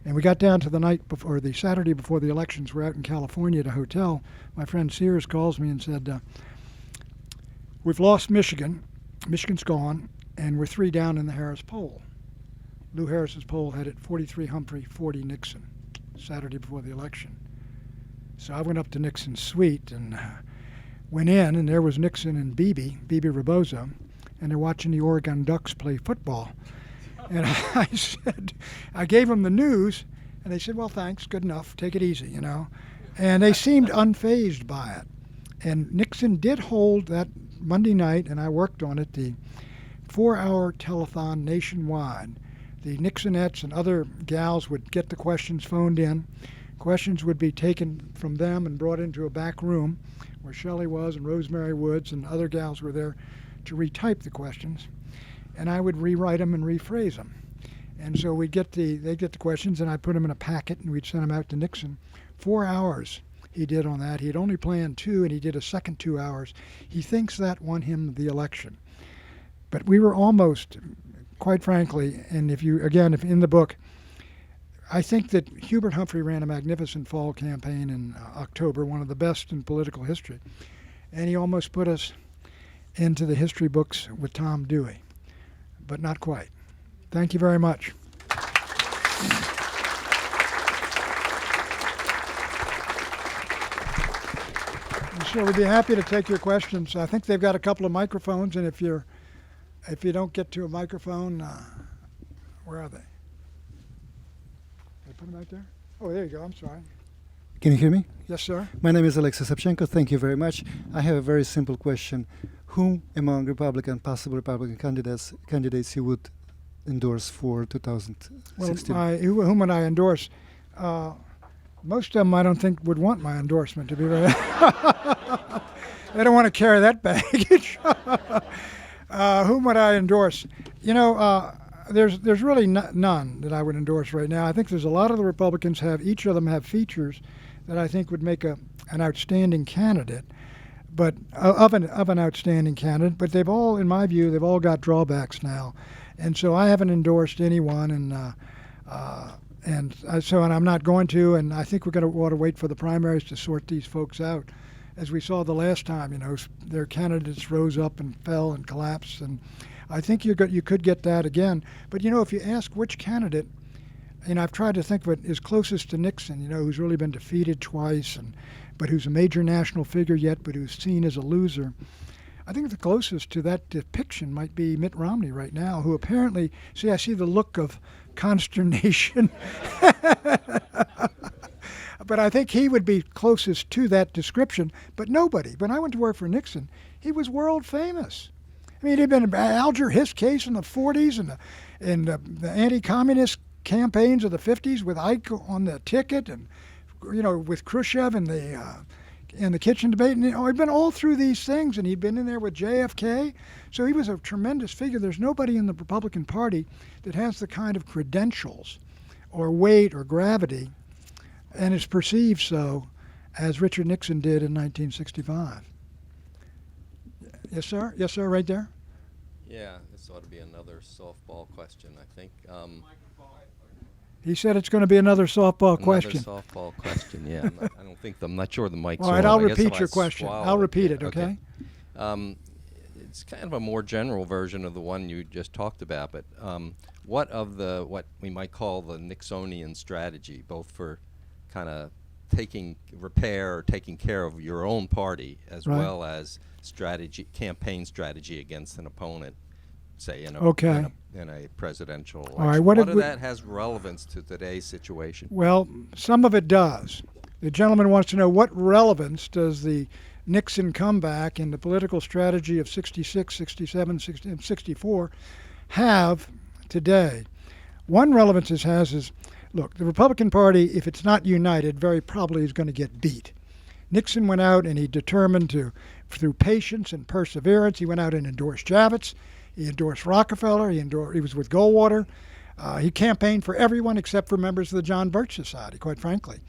And we got down to the night before, the Saturday before the elections. We're out in California at a hotel. My friend Sears calls me and said, we've lost Michigan. Michigan's gone. And we're 3 down in the Harris poll. Lou Harris's poll had it 43 Humphrey, 40 Nixon, Saturday before the election. So I went up to Nixon's suite and went in, and there was Nixon and Bebe Rebozo, and they're watching the Oregon Ducks play football. And I gave them the news, and they said, well, thanks, good enough, take it easy, And they seemed unfazed by it. And Nixon did hold that Monday night, and I worked on it, the 4-hour telethon nationwide. The Nixonettes and other gals would get the questions phoned in. Questions would be taken from them and brought into a back room where Shelley was and Rosemary Woods and other gals were there to retype the questions. And I would rewrite them and rephrase them. And so they'd get the questions, and I'd put them in a packet, and we'd send them out to Nixon. 4 hours he did on that. He had only planned 2, and he did a second 2 hours. He thinks that won him the election. But we were almost, quite frankly, and if in the book, I think that Hubert Humphrey ran a magnificent fall campaign in October, one of the best in political history. And he almost put us into the history books with Tom Dewey, but not quite. Thank you very much. Sure, we'd be happy to take your questions. I think they've got a couple of microphones, and if you don't get to a microphone, where are they? Did I put them out there? Oh, there you go. I'm sorry. Can you hear me? Yes, sir. My name is Alexei Savchenko. Thank you very much. I have a very simple question. Whom among possible Republican candidates you would endorse for 2016? Well, whom would I endorse? Most of them I don't think would want my endorsement, to be very They don't want to carry that baggage. Whom would I endorse? There's really none that I would endorse right now. I think there's a lot of the Republicans each of them have features that I think would make an outstanding candidate, but of an outstanding candidate. But they've all, in my view, they've all got drawbacks now, and so I haven't endorsed anyone, and I'm not going to. And I think we're going to want to wait for the primaries to sort these folks out. As we saw the last time, their candidates rose up and fell and collapsed, and I think you could get that again. But if you ask which candidate, I've tried to think of it is closest to Nixon, who's really been defeated twice, but who's a major national figure yet, but who's seen as a loser. I think the closest to that depiction might be Mitt Romney right now, who apparently, I see the look of consternation. But I think he would be closest to that description. But nobody. When I went to work for Nixon, he was world famous. He'd been in Alger Hiss case in the 40s and the anti-communist campaigns of the 50s with Ike on the ticket, and with Khrushchev in the kitchen debate. And he'd been all through these things, and he'd been in there with JFK. So he was a tremendous figure. There's nobody in the Republican Party that has the kind of credentials or weight or gravity, and is perceived so, as Richard Nixon did in 1965. Yes, sir? Yes, sir, right there? Yeah, this ought to be another softball question, I think. He said it's going to be another softball question. Another softball question, yeah. I'm not sure the mic's All right, on. I'll repeat your question. I'll repeat it, okay? It's kind of a more general version of the one you just talked about, but what we might call the Nixonian strategy, both for kind of taking care of your own party as Right. well as campaign strategy against an opponent, say in a presidential election. All right, what did of we- that has relevance to today's situation? Well, some of it does. The gentleman wants to know what relevance does the Nixon comeback in the political strategy of 66, 67, 60, and 64 have today. One relevance it has is, look, the Republican Party, if it's not united, very probably is going to get beat. Nixon went out and he determined to, through patience and perseverance, he went out and endorsed Javits, he endorsed Rockefeller, he was with Goldwater. He campaigned for everyone except for members of the John Birch Society, quite frankly.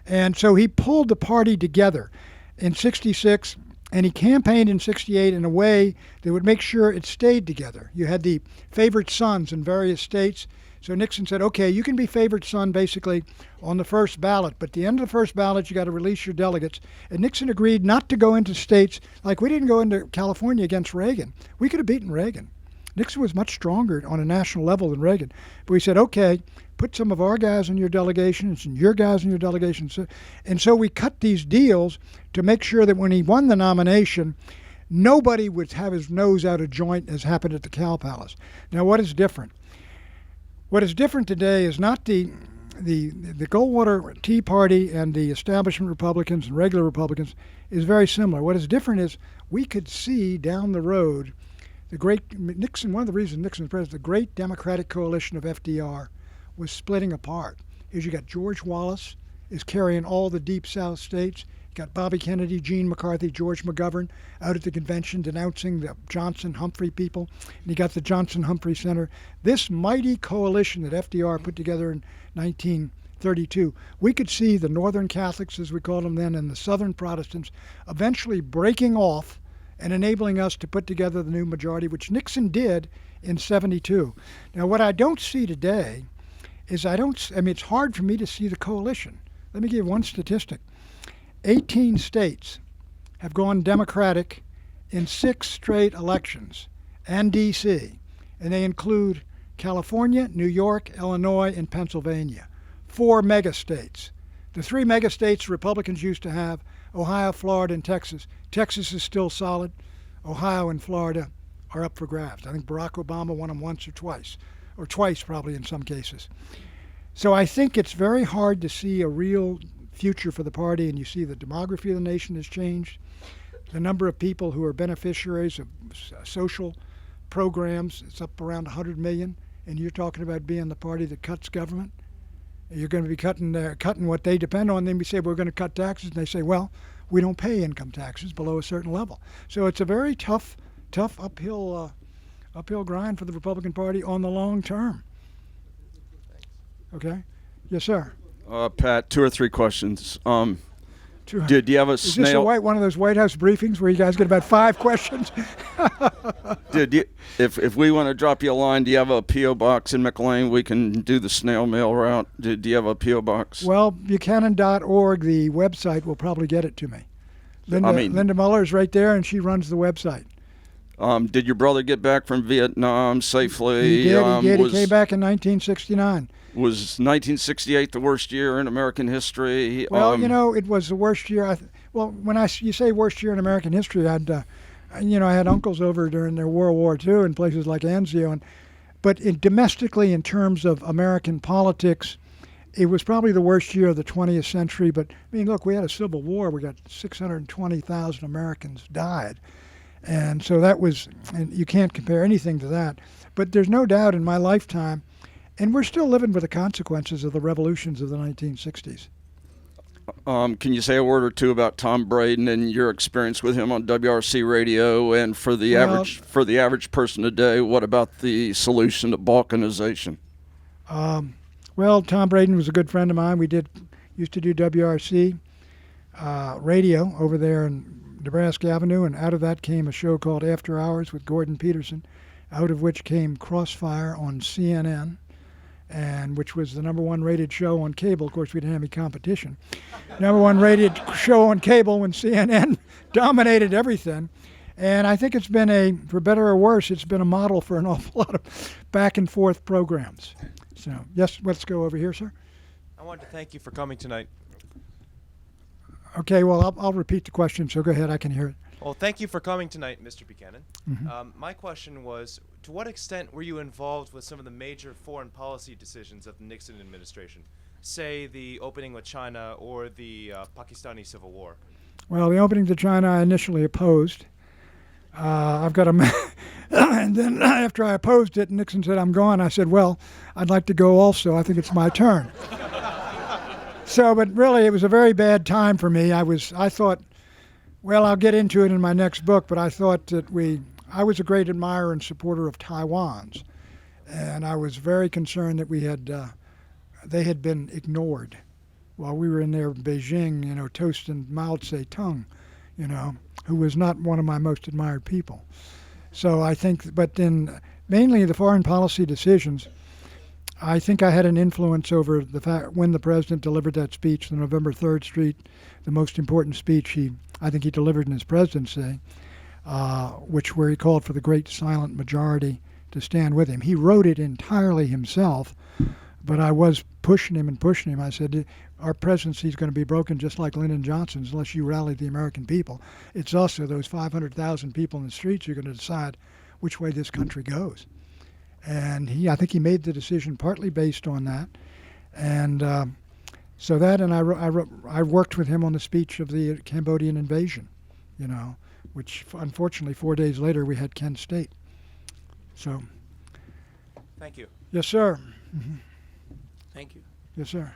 And so he pulled the party together in 66, and he campaigned in 68 in a way that would make sure it stayed together. You had the favorite sons in various states. So Nixon said, okay, you can be favorite son basically on the first ballot, but at the end of the first ballot, you got to release your delegates. And Nixon agreed not to go into states, like we didn't go into California against Reagan. We could have beaten Reagan. Nixon was much stronger on a national level than Reagan. But we said, okay, put some of our guys in your delegations and your guys in your delegations. And so we cut these deals to make sure that when he won the nomination, nobody would have his nose out of joint as happened at the Cow Palace. Now, what is different? What is different today is not the Goldwater Tea Party and the establishment Republicans and regular Republicans is very similar. What is different is we could see down the road the great Nixon, one of the reasons Nixon was president, the great Democratic coalition of FDR was splitting apart. Here's you got George Wallace is carrying all the deep South states. You got Bobby Kennedy, Gene McCarthy, George McGovern out at the convention denouncing the Johnson-Humphrey people. And you got the Johnson-Humphrey Center. This mighty coalition that FDR put together in 1932, we could see the Northern Catholics, as we called them then, and the Southern Protestants eventually breaking off and enabling us to put together the new majority, which Nixon did in 72. Now, what I don't see today is it's hard for me to see the coalition. Let me give you one statistic. 18 states have gone Democratic in 6 straight elections, and D.C., and they include California, New York, Illinois, and Pennsylvania. 4 mega states. The 3 mega states Republicans used to have, Ohio, Florida, and Texas. Texas is still solid. Ohio and Florida are up for grabs. I think Barack Obama won them once or twice probably in some cases. So I think it's very hard to see a real future for the party, and you see the demography of the nation has changed. The number of people who are beneficiaries of social programs, it's up around 100 million, and you're talking about being the party that cuts government. You're going to be cutting what they depend on. Then we say we're going to cut taxes, and they say, well, we don't pay income taxes below a certain level. So it's a very tough uphill grind for the Republican Party on the long term. Okay? Yes, sir. Pat, 2 or 3 questions. Sure. Did you have a Is this snail? one of those White House briefings where you guys get about 5 questions? Did you? If we want to drop you a line, do you have a P.O. box in McLean? We can do the snail mail route. Do you have a P.O. box? Well, Buchanan.org, the website, will probably get it to me. Linda Muller is right there, and she runs the website. Did your brother get back from Vietnam safely? He did. He came back in 1969. Was 1968 the worst year in American history? Well, it was the worst year. When you say worst year in American history, I had uncles over during their World War II in places like Anzio, but domestically, in terms of American politics, it was probably the worst year of the 20th century. But I mean, look, we had a civil war. We got 620,000 Americans died, and so and you can't compare anything to that. But there's no doubt in my lifetime. And we're still living with the consequences of the revolutions of the 1960s. Can you say a word or two about Tom Braden and your experience with him on WRC radio? And for the average person today, what about the solution to balkanization? Well, Tom Braden was a good friend of mine. We used to do WRC radio over there in Nebraska Avenue, and out of that came a show called After Hours with Gordon Peterson, out of which came Crossfire on CNN. And which was the #1 rated show on cable. Of course, we didn't have any competition. #1 rated show on cable when CNN dominated everything. And I think it's been for better or worse, it's been a model for an awful lot of back and forth programs. So, yes, let's go over here, sir. I wanted to thank you for coming tonight. Okay, well, I'll repeat the question, so go ahead, I can hear it. Well, thank you for coming tonight, Mr. Buchanan. Mm-hmm. My question was, to what extent were you involved with some of the major foreign policy decisions of the Nixon administration, say the opening with China or the Pakistani Civil War? Well, the opening to China I initially opposed. I've got a and then after I opposed it, Nixon said, I'm going. I said, well, I'd like to go also. I think it's my turn. So, but really, it was a very bad time for me. I thought, well, I'll get into it in my next book, but I thought that I was a great admirer and supporter of Taiwan's. And I was very concerned that they had been ignored while we were in there in Beijing, toasting Mao Zedong, who was not one of my most admired people. So I think, but then mainly the foreign policy decisions, I think I had an influence over the fact when the president delivered that speech, the November 3rd Street, the most important speech I think he delivered in his presidency, where he called for the great silent majority to stand with him. He wrote it entirely himself, but I was pushing him. I said, our presidency is going to be broken just like Lyndon Johnson's unless you rally the American people. It's also those 500,000 people in the streets who are going to decide which way this country goes. And I think he made the decision partly based on that. And so that, and I worked with him on the speech of the Cambodian invasion, which unfortunately 4 days later we had Kent State. So. Thank you. Yes, sir. Mm-hmm. Thank you. Yes, sir.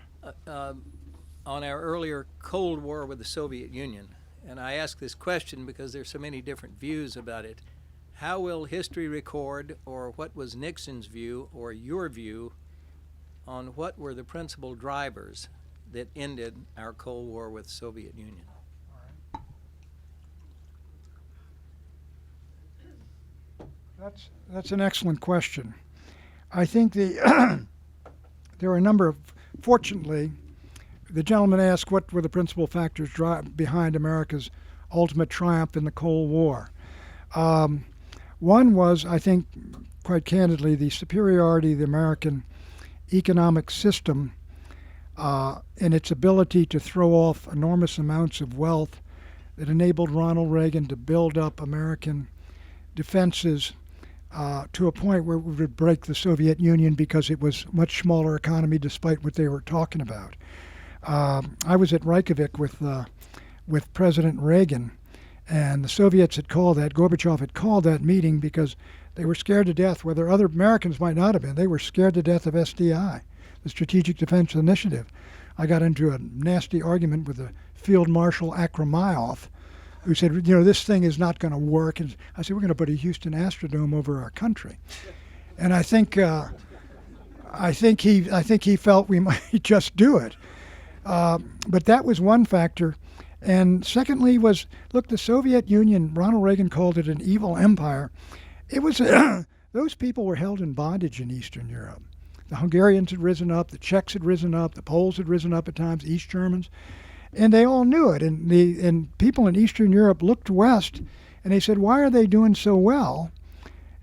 On our earlier Cold War with the Soviet Union, and I ask this question because there's so many different views about it, how will history record, or what was Nixon's view or your view on what were the principal drivers that ended our Cold War with the Soviet Union? That's an excellent question. I think there are a number of, fortunately, the gentleman asked what were the principal factors behind America's ultimate triumph in the Cold War. One was, I think, quite candidly, the superiority of the American economic system and its ability to throw off enormous amounts of wealth that enabled Ronald Reagan to build up American defenses to a point where it would break the Soviet Union because it was a much smaller economy despite what they were talking about. I was at Reykjavik with President Reagan, and the Soviets had called that, Gorbachev had called that meeting because they were scared to death, whether other Americans might not have been, they were scared to death of SDI, the Strategic Defense Initiative. I got into a nasty argument with the Field Marshal Akramayov, who said, this thing is not going to work. And I said, we're going to put a Houston Astrodome over our country. And I think he felt we might just do it. But that was one factor. And secondly was, look, the Soviet Union, Ronald Reagan called it an evil empire. It was, those people were held in bondage in Eastern Europe. The Hungarians had risen up, the Czechs had risen up, the Poles had risen up at times, the East Germans, and they all knew it. And people in Eastern Europe looked west, and they said, why are they doing so well?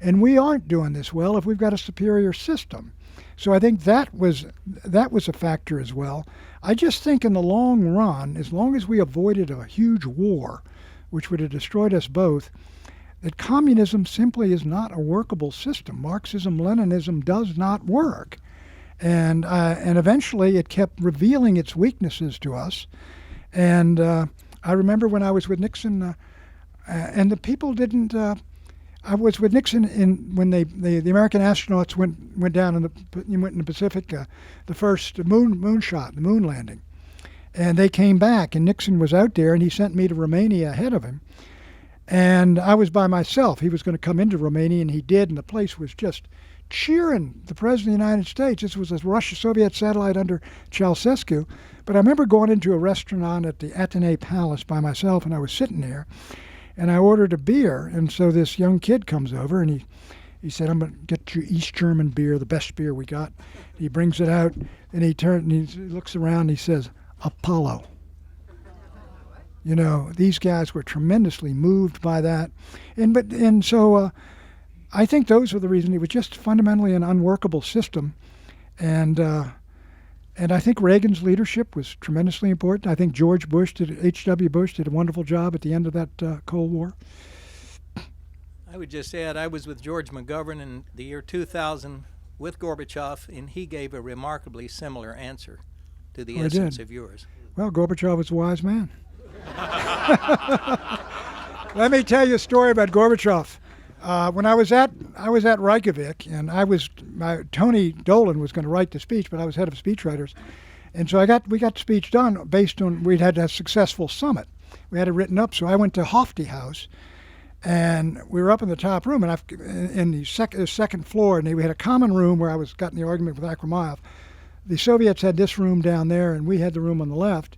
And we aren't doing this well if we've got a superior system. So I think that was a factor as well. I just think in the long run, as long as we avoided a huge war, which would have destroyed us both, that communism simply is not a workable system. Marxism, Leninism does not work. And eventually it kept revealing its weaknesses to us. And I remember when I was with Nixon, and the people didn't, I was with Nixon when the American astronauts went down in the Pacific, the first moon shot, the moon landing. And they came back, and Nixon was out there, and he sent me to Romania ahead of him. And I was by myself. He was going to come into Romania, and he did, and the place was just cheering the President of the United States. This was a Russia-Soviet satellite under Ceausescu. But I remember going into a restaurant at the Athénée Palace by myself, and I was sitting there, and I ordered a beer. And so this young kid comes over, and he said, I'm going to get you East German beer, the best beer we got. He brings it out, and he looks around, and he says, Apollo. These guys were tremendously moved by that. And so I think those were the reasons. It was just fundamentally an unworkable system. And And I think Reagan's leadership was tremendously important. I think George Bush H.W. Bush did a wonderful job at the end of that Cold War. I would just add, I was with George McGovern in the year 2000 with Gorbachev, and he gave a remarkably similar answer to the essence of yours. Well, Gorbachev was a wise man. Let me tell you a story about Gorbachev. When I was at Reykjavik, and Tony Dolan was going to write the speech, but I was head of speechwriters, and so we got the speech done based on we'd had a successful summit. We had it written up, so I went to Hofty House, and we were up in the top room, and in the second floor, and we had a common room where I got in the argument with Akramayov. The Soviets had this room down there, and we had the room on the left,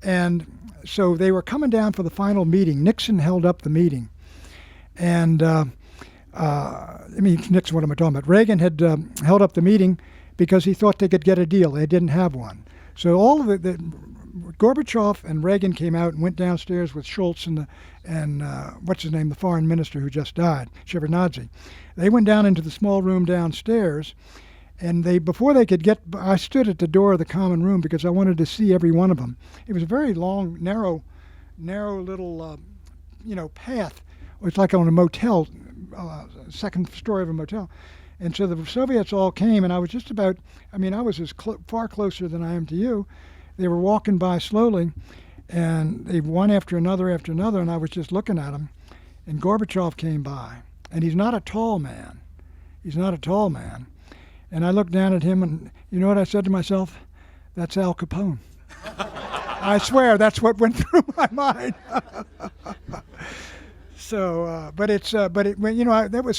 and so they were coming down for the final meeting. Nixon held up the meeting. And Nixon, what am I talking about? Reagan had held up the meeting because he thought they could get a deal. They didn't have one. So all of Gorbachev and Reagan came out and went downstairs with Schultz and what's his name, the foreign minister who just died, Shevardnadze. They went down into the small room downstairs, and before they could get, I stood at the door of the common room because I wanted to see every one of them. It was a very long, narrow little, path. It's like on a motel, second story of a motel. And so the Soviets all came, and I was just about, I was far closer than I am to you. They were walking by slowly, and they one after another, and I was just looking at them. And Gorbachev came by, and he's not a tall man. And I looked down at him, and you know what I said to myself? That's Al Capone. I swear, that's what went through my mind. So, that was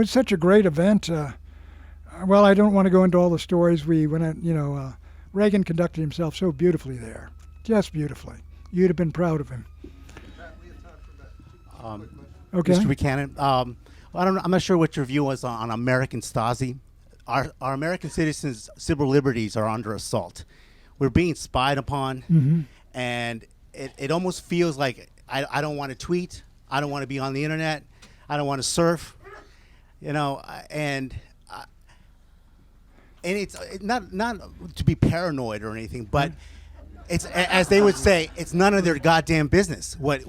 such a great event. Well, I don't want to go into all the stories. Reagan conducted himself so beautifully there, just beautifully. You'd have been proud of him. Okay. Mr. Buchanan, I'm not sure what your view was on American Stasi. Our American citizens' civil liberties are under assault. We're being spied upon, and it almost feels like I don't want to tweet. I don't want to be on the internet. I don't want to surf, and it's not to be paranoid or anything, but it's, as they would say, it's none of their goddamn business. What is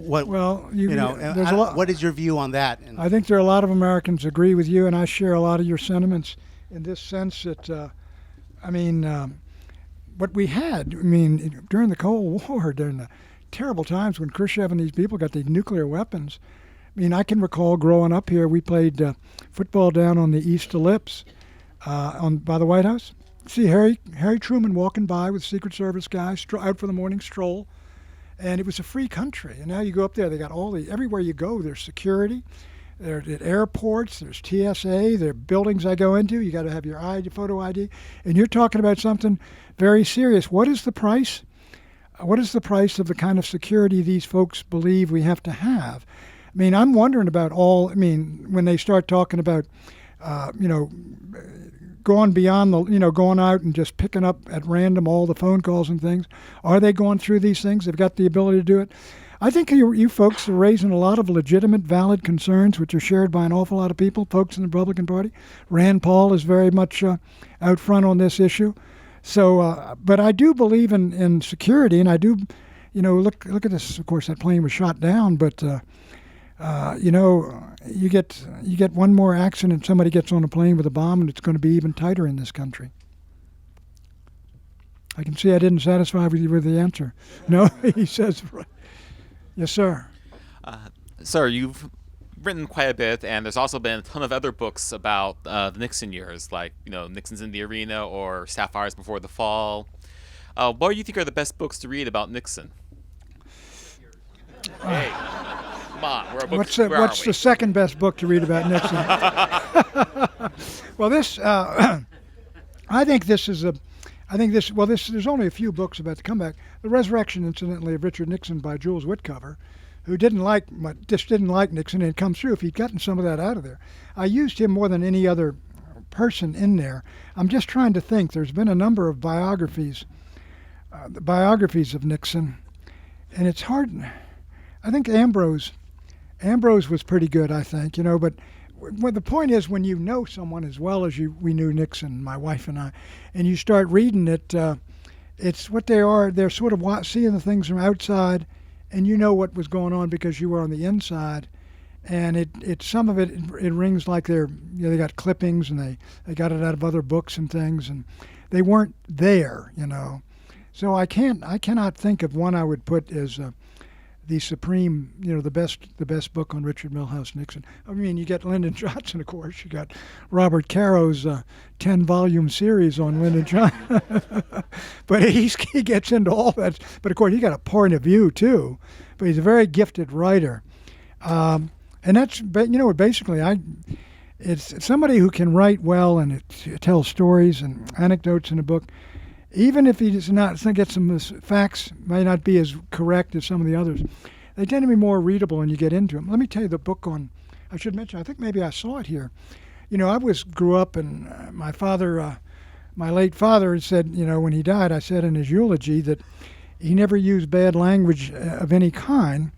your view on that? I think there are a lot of Americans agree with you, and I share a lot of your sentiments in this sense that, what we had, during the Cold War, during the terrible times when Khrushchev and these people got these nuclear weapons. I can recall growing up here, we played football down on the East Ellipse by the White House. See Harry Truman walking by with Secret Service guys out for the morning stroll, and it was a free country. And now you go up there, they got everywhere you go, there's security. There at airports, there's TSA, there are buildings I go into, you got to have your photo ID, and you're talking about something very serious. What is the price? What is the price of the kind of security these folks believe we have to have? I'm wondering about when they start talking about, going beyond going out and just picking up at random all the phone calls and things. Are they going through these things? They've got the ability to do it. I think you folks are raising a lot of legitimate, valid concerns, which are shared by an awful lot of people, folks in the Republican Party. Rand Paul is very much out front on this issue. So, but I do believe in security, and I do, look at this. Of course, that plane was shot down, but you get one more accident, somebody gets on a plane with a bomb, and it's going to be even tighter in this country. I can see I didn't satisfy you with the answer. No, he says, yes, sir. Sir, you've written quite a bit, and there's also been a ton of other books about the Nixon years, like Nixon's in the Arena or Sapphires Before the Fall. What do you think are the best books to read about Nixon? Hey, come on, we're a book. What's the second best book to read about Nixon? Well, there's only a few books about the comeback. The Resurrection, incidentally, of Richard Nixon by Jules Whitcover, who didn't like Nixon, and it comes through if he'd gotten some of that out of there. I used him more than any other person in there. I'm just trying to think. There's been a number of biographies of Nixon, and it's hard. I think Ambrose was pretty good, I think, but well, the point is, when you know someone as well as we knew Nixon, my wife and I, and you start reading it, it's what they are. They're sort of seeing the things from outside, and you know what was going on because you were on the inside. And it some of it rings like they got clippings and they got it out of other books and things, and they weren't there, So I cannot think of one I would put as the supreme, the best book on Richard Milhous Nixon. I mean, you get Lyndon Johnson, of course. You got Robert Caro's 10-volume series on Lyndon Johnson. But he gets into all that. But of course, he got a point of view too. But he's a very gifted writer, and that's basically it's somebody who can write well and tell stories and anecdotes in a book. Even if he does not get some facts, may not be as correct as some of the others, they tend to be more readable when you get into them. Let me tell you the book on, I should mention, I think maybe I saw it here. I grew up and my father, my late father said, when he died, I said in his eulogy that he never used bad language of any kind,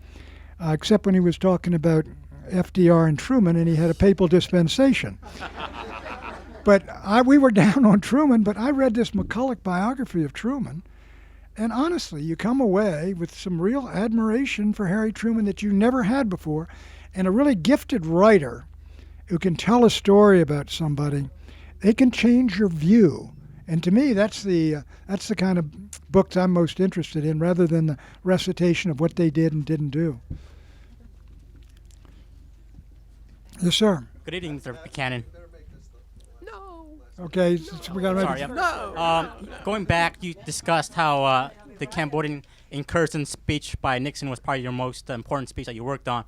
except when he was talking about FDR and Truman and he had a papal dispensation. But we were down on Truman, but I read this McCulloch biography of Truman, and honestly, you come away with some real admiration for Harry Truman that you never had before, and a really gifted writer who can tell a story about somebody. They can change your view, and to me, that's the kind of books I'm most interested in, rather than the recitation of what they did and didn't do. Yes, sir. Good evening, Mr. Buchanan. Okay, we got Sorry, going back, you discussed how the Cambodian incursion speech by Nixon was probably your most important speech that you worked on.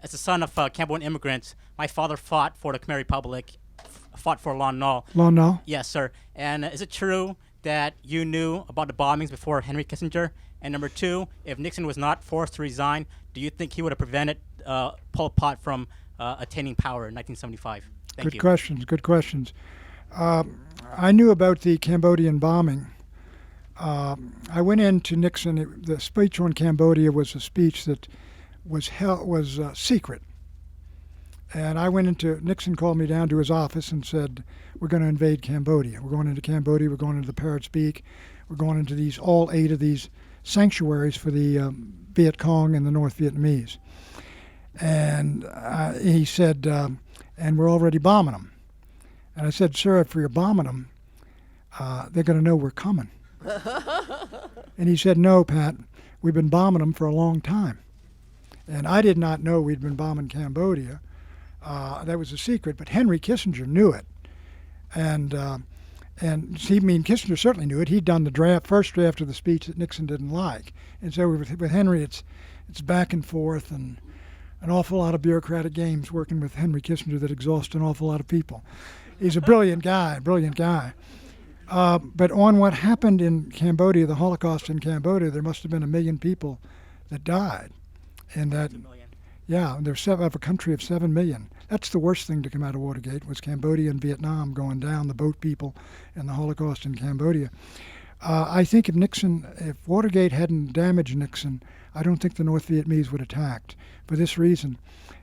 As a son of Cambodian immigrants, my father fought for the Khmer Republic, fought for Lon Nol. Lon Nol? Yes, sir. And is it true that you knew about the bombings before Henry Kissinger? And number two, if Nixon was not forced to resign, do you think he would have prevented Pol Pot from attaining power in 1975? Thank you. Good questions. I knew about the Cambodian bombing. I went into Nixon. The speech on Cambodia was a speech that was secret. And I went into, Nixon called me down to his office and said, we're going to invade Cambodia. We're going into Cambodia. We're going into the Parrot's Beak. We're going into all 8 of these sanctuaries for the Viet Cong and the North Vietnamese. And he said, and we're already bombing them. And I said, sir, if you're bombing them, they're going to know we're coming. And he said, no, Pat, we've been bombing them for a long time. And I did not know we'd been bombing Cambodia. That was a secret, but Henry Kissinger knew it. And Kissinger certainly knew it. He'd done the first draft of the speech that Nixon didn't like. And so with Henry, it's back and forth and an awful lot of bureaucratic games working with Henry Kissinger that exhaust an awful lot of people. He's a brilliant guy. But on what happened in Cambodia, the Holocaust in Cambodia, there must have been 1 million people that died. And that, yeah, there's of a country of 7 million. That's the worst thing to come out of Watergate was Cambodia and Vietnam going down, the boat people and the Holocaust in Cambodia. I think if Watergate hadn't damaged Nixon, I don't think the North Vietnamese would have attacked. For this reason,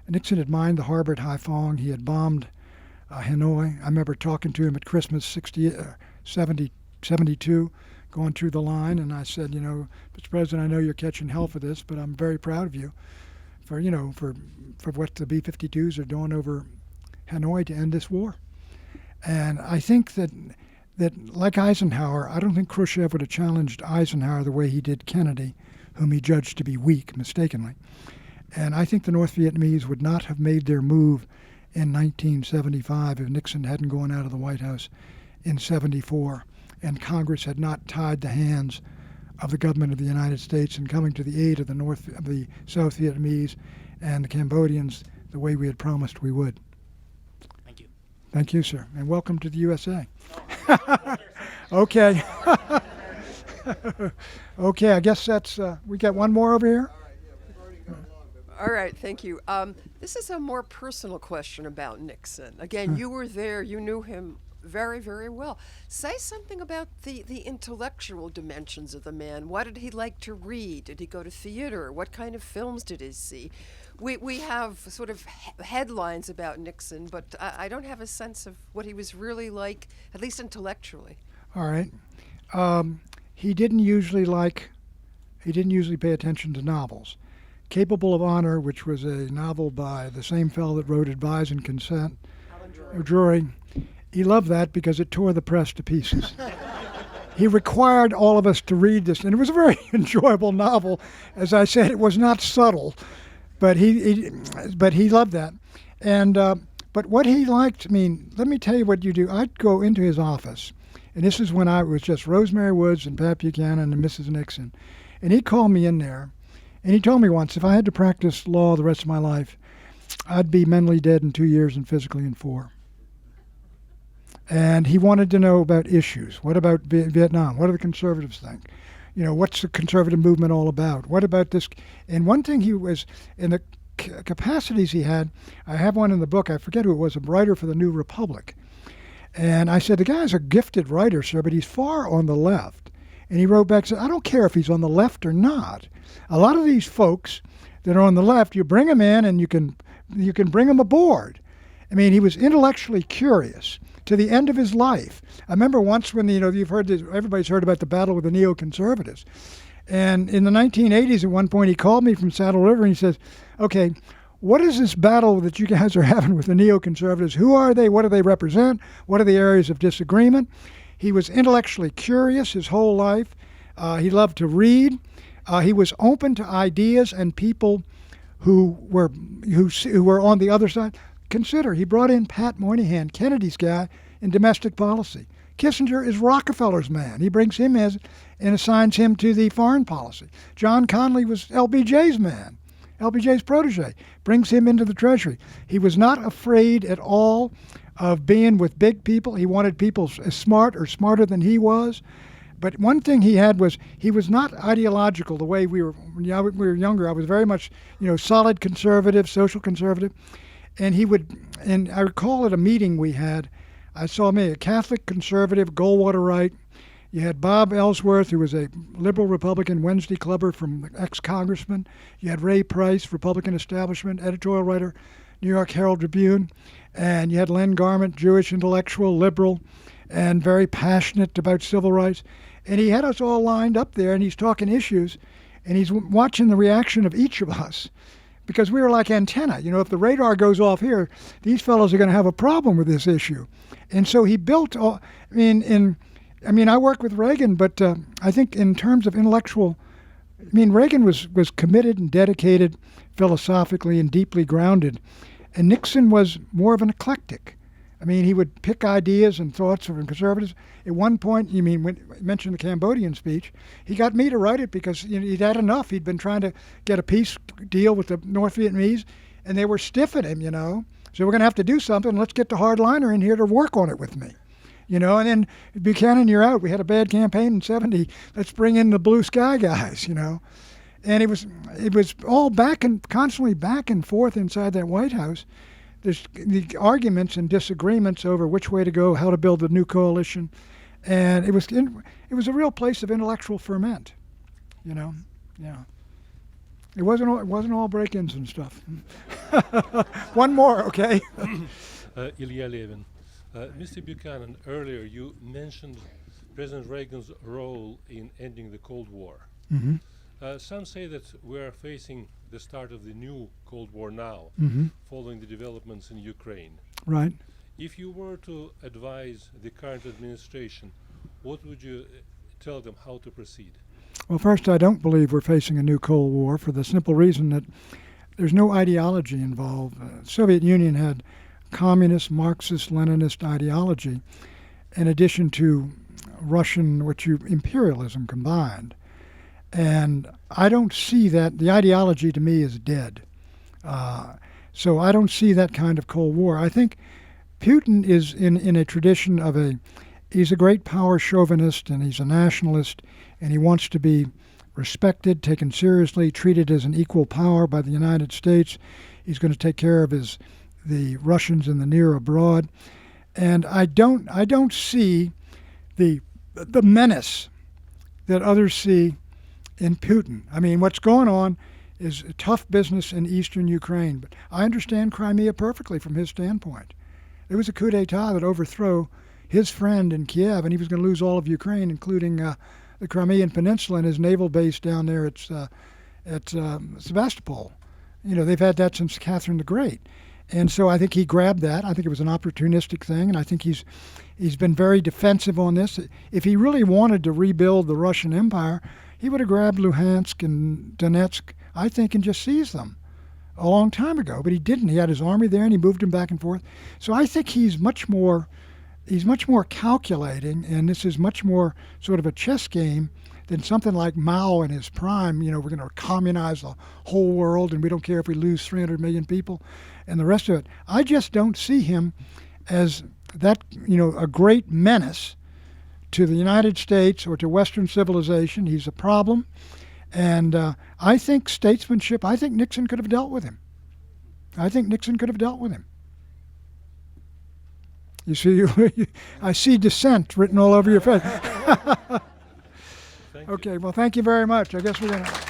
Nixon had mined the harbor at Haiphong. He had bombed Hanoi. I remember talking to him at Christmas 72, going through the line, and I said, Mr. President, I know you're catching hell for this, but I'm very proud of you for what the B-52s are doing over Hanoi to end this war. And I think that like Eisenhower, I don't think Khrushchev would have challenged Eisenhower the way he did Kennedy, whom he judged to be weak, mistakenly. And I think the North Vietnamese would not have made their move in 1975 if Nixon hadn't gone out of the White House in 74 and Congress had not tied the hands of the government of the United States in coming to the aid of the South Vietnamese and the Cambodians the way we had promised we would. Thank you. Thank you, sir, and welcome to the USA. Okay. Okay, I guess that's, we got one more over here? All right, thank you. This is a more personal question about Nixon. Again, you were there, you knew him very, very well. Say something about the intellectual dimensions of the man. What did he like to read? Did he go to theater? What kind of films did he see? We have sort of headlines about Nixon, but I don't have a sense of what he was really like, at least intellectually. All right. He didn't usually pay attention to novels. Capable of Honor, which was a novel by the same fellow that wrote Advise and Consent, Drury. He loved that because it tore the press to pieces. He required all of us to read this, and it was a very enjoyable novel. As I said, it was not subtle, but he loved that. And but what he liked, let me tell you what you do. I'd go into his office, and this is when I was just Rosemary Woods and Pat Buchanan and Mrs. Nixon, and he called me in there, and he told me once, if I had to practice law the rest of my life, I'd be mentally dead in 2 years and physically in 4. And he wanted to know about issues. What about Vietnam? What do the conservatives think? What's the conservative movement all about? What about this? And one thing he was, in the capacities he had, I have one in the book, I forget who it was, a writer for the New Republic. And I said, the guy's a gifted writer, sir, but he's far on the left. And he wrote back, said, I don't care if he's on the left or not. A lot of these folks that are on the left, you bring them in and you can bring them aboard. He was intellectually curious to the end of his life. I remember once when, you've heard this, everybody's heard about the battle with the neoconservatives. And in the 1980s, at one point, he called me from Saddle River and he says, okay, what is this battle that you guys are having with the neoconservatives? Who are they? What do they represent? What are the areas of disagreement? He was intellectually curious his whole life. He loved to read. He was open to ideas and people who were on the other side. Consider, he brought in Pat Moynihan, Kennedy's guy, in domestic policy. Kissinger is Rockefeller's man. He brings him and assigns him to the foreign policy. John Connally was LBJ's man, LBJ's protege, brings him into the Treasury. He was not afraid at all of being with big people. He wanted people as smart or smarter than he was. But one thing he had was he was not ideological the way we were younger. I was very much, solid conservative, social conservative. And I recall at a meeting we had, I saw a Catholic conservative, Goldwater-Wright. You had Bob Ellsworth, who was a liberal Republican Wednesday clubber from ex-congressman. You had Ray Price, Republican establishment, editorial writer, New York Herald Tribune. And you had Len Garment, Jewish intellectual, liberal, and very passionate about civil rights. And he had us all lined up there, and he's talking issues, and he's watching the reaction of each of us. Because we were like antenna. If the radar goes off here, these fellows are going to have a problem with this issue. And so he built, I worked with Reagan, but I think in terms of intellectual, Reagan was committed and dedicated philosophically and deeply grounded. And Nixon was more of an eclectic. He would pick ideas and thoughts from conservatives. At one point, when you mentioned the Cambodian speech, he got me to write it because he'd had enough. He'd been trying to get a peace deal with the North Vietnamese, and they were stiff at him, So we're going to have to do something. Let's get the hardliner in here to work on it with me, And then Buchanan, you're out. We had a bad campaign in '70. Let's bring in the blue sky guys, And it was all constantly back and forth inside that White House. There's the arguments and disagreements over which way to go, how to build the new coalition, and it was a real place of intellectual ferment, Yeah, it wasn't all break-ins and stuff. One more, okay. Ilya Levin, Mr. Buchanan. Earlier, you mentioned President Reagan's role in ending the Cold War. Mm-hmm. Some say that we are facing the start of the new Cold War now, following the developments in Ukraine. Right. If you were to advise the current administration, what would you tell them how to proceed? Well, first, I don't believe we're facing a new Cold War for the simple reason that there's no ideology involved. The Soviet Union had communist, Marxist, Leninist ideology in addition to Russian, imperialism combined. And I don't see that. The ideology to me is dead. So I don't see that kind of Cold War. I think Putin is in a tradition of he's a great power chauvinist and he's a nationalist and he wants to be respected, taken seriously, treated as an equal power by the United States. He's going to take care of the Russians in the near abroad. And I don't see the menace that others see in Putin. I mean, what's going on is a tough business in eastern Ukraine, but I understand Crimea perfectly from his standpoint. It was a coup d'etat that overthrew his friend in Kiev, and he was going to lose all of Ukraine, including the Crimean Peninsula and his naval base down there at Sevastopol. You know, they've had that since Catherine the Great. And so I think he grabbed that. I think it was an opportunistic thing, and I think he's been very defensive on this. If he really wanted to rebuild the Russian Empire, he would have grabbed Luhansk and Donetsk, I think, and just seized them a long time ago. But he didn't. He had his army there, and he moved them back and forth. So I think he's much more calculating, and this is much more sort of a chess game than something like Mao in his prime. You know, we're going to communize the whole world, and we don't care if we lose 300 million people and the rest of it. I just don't see him as that, you know, a great menace to the United States or to Western civilization. He's a problem. And I think statesmanship, I think Nixon could have dealt with him. You see, I see dissent written all over your face. Okay, well, thank you very much. I guess we're going to...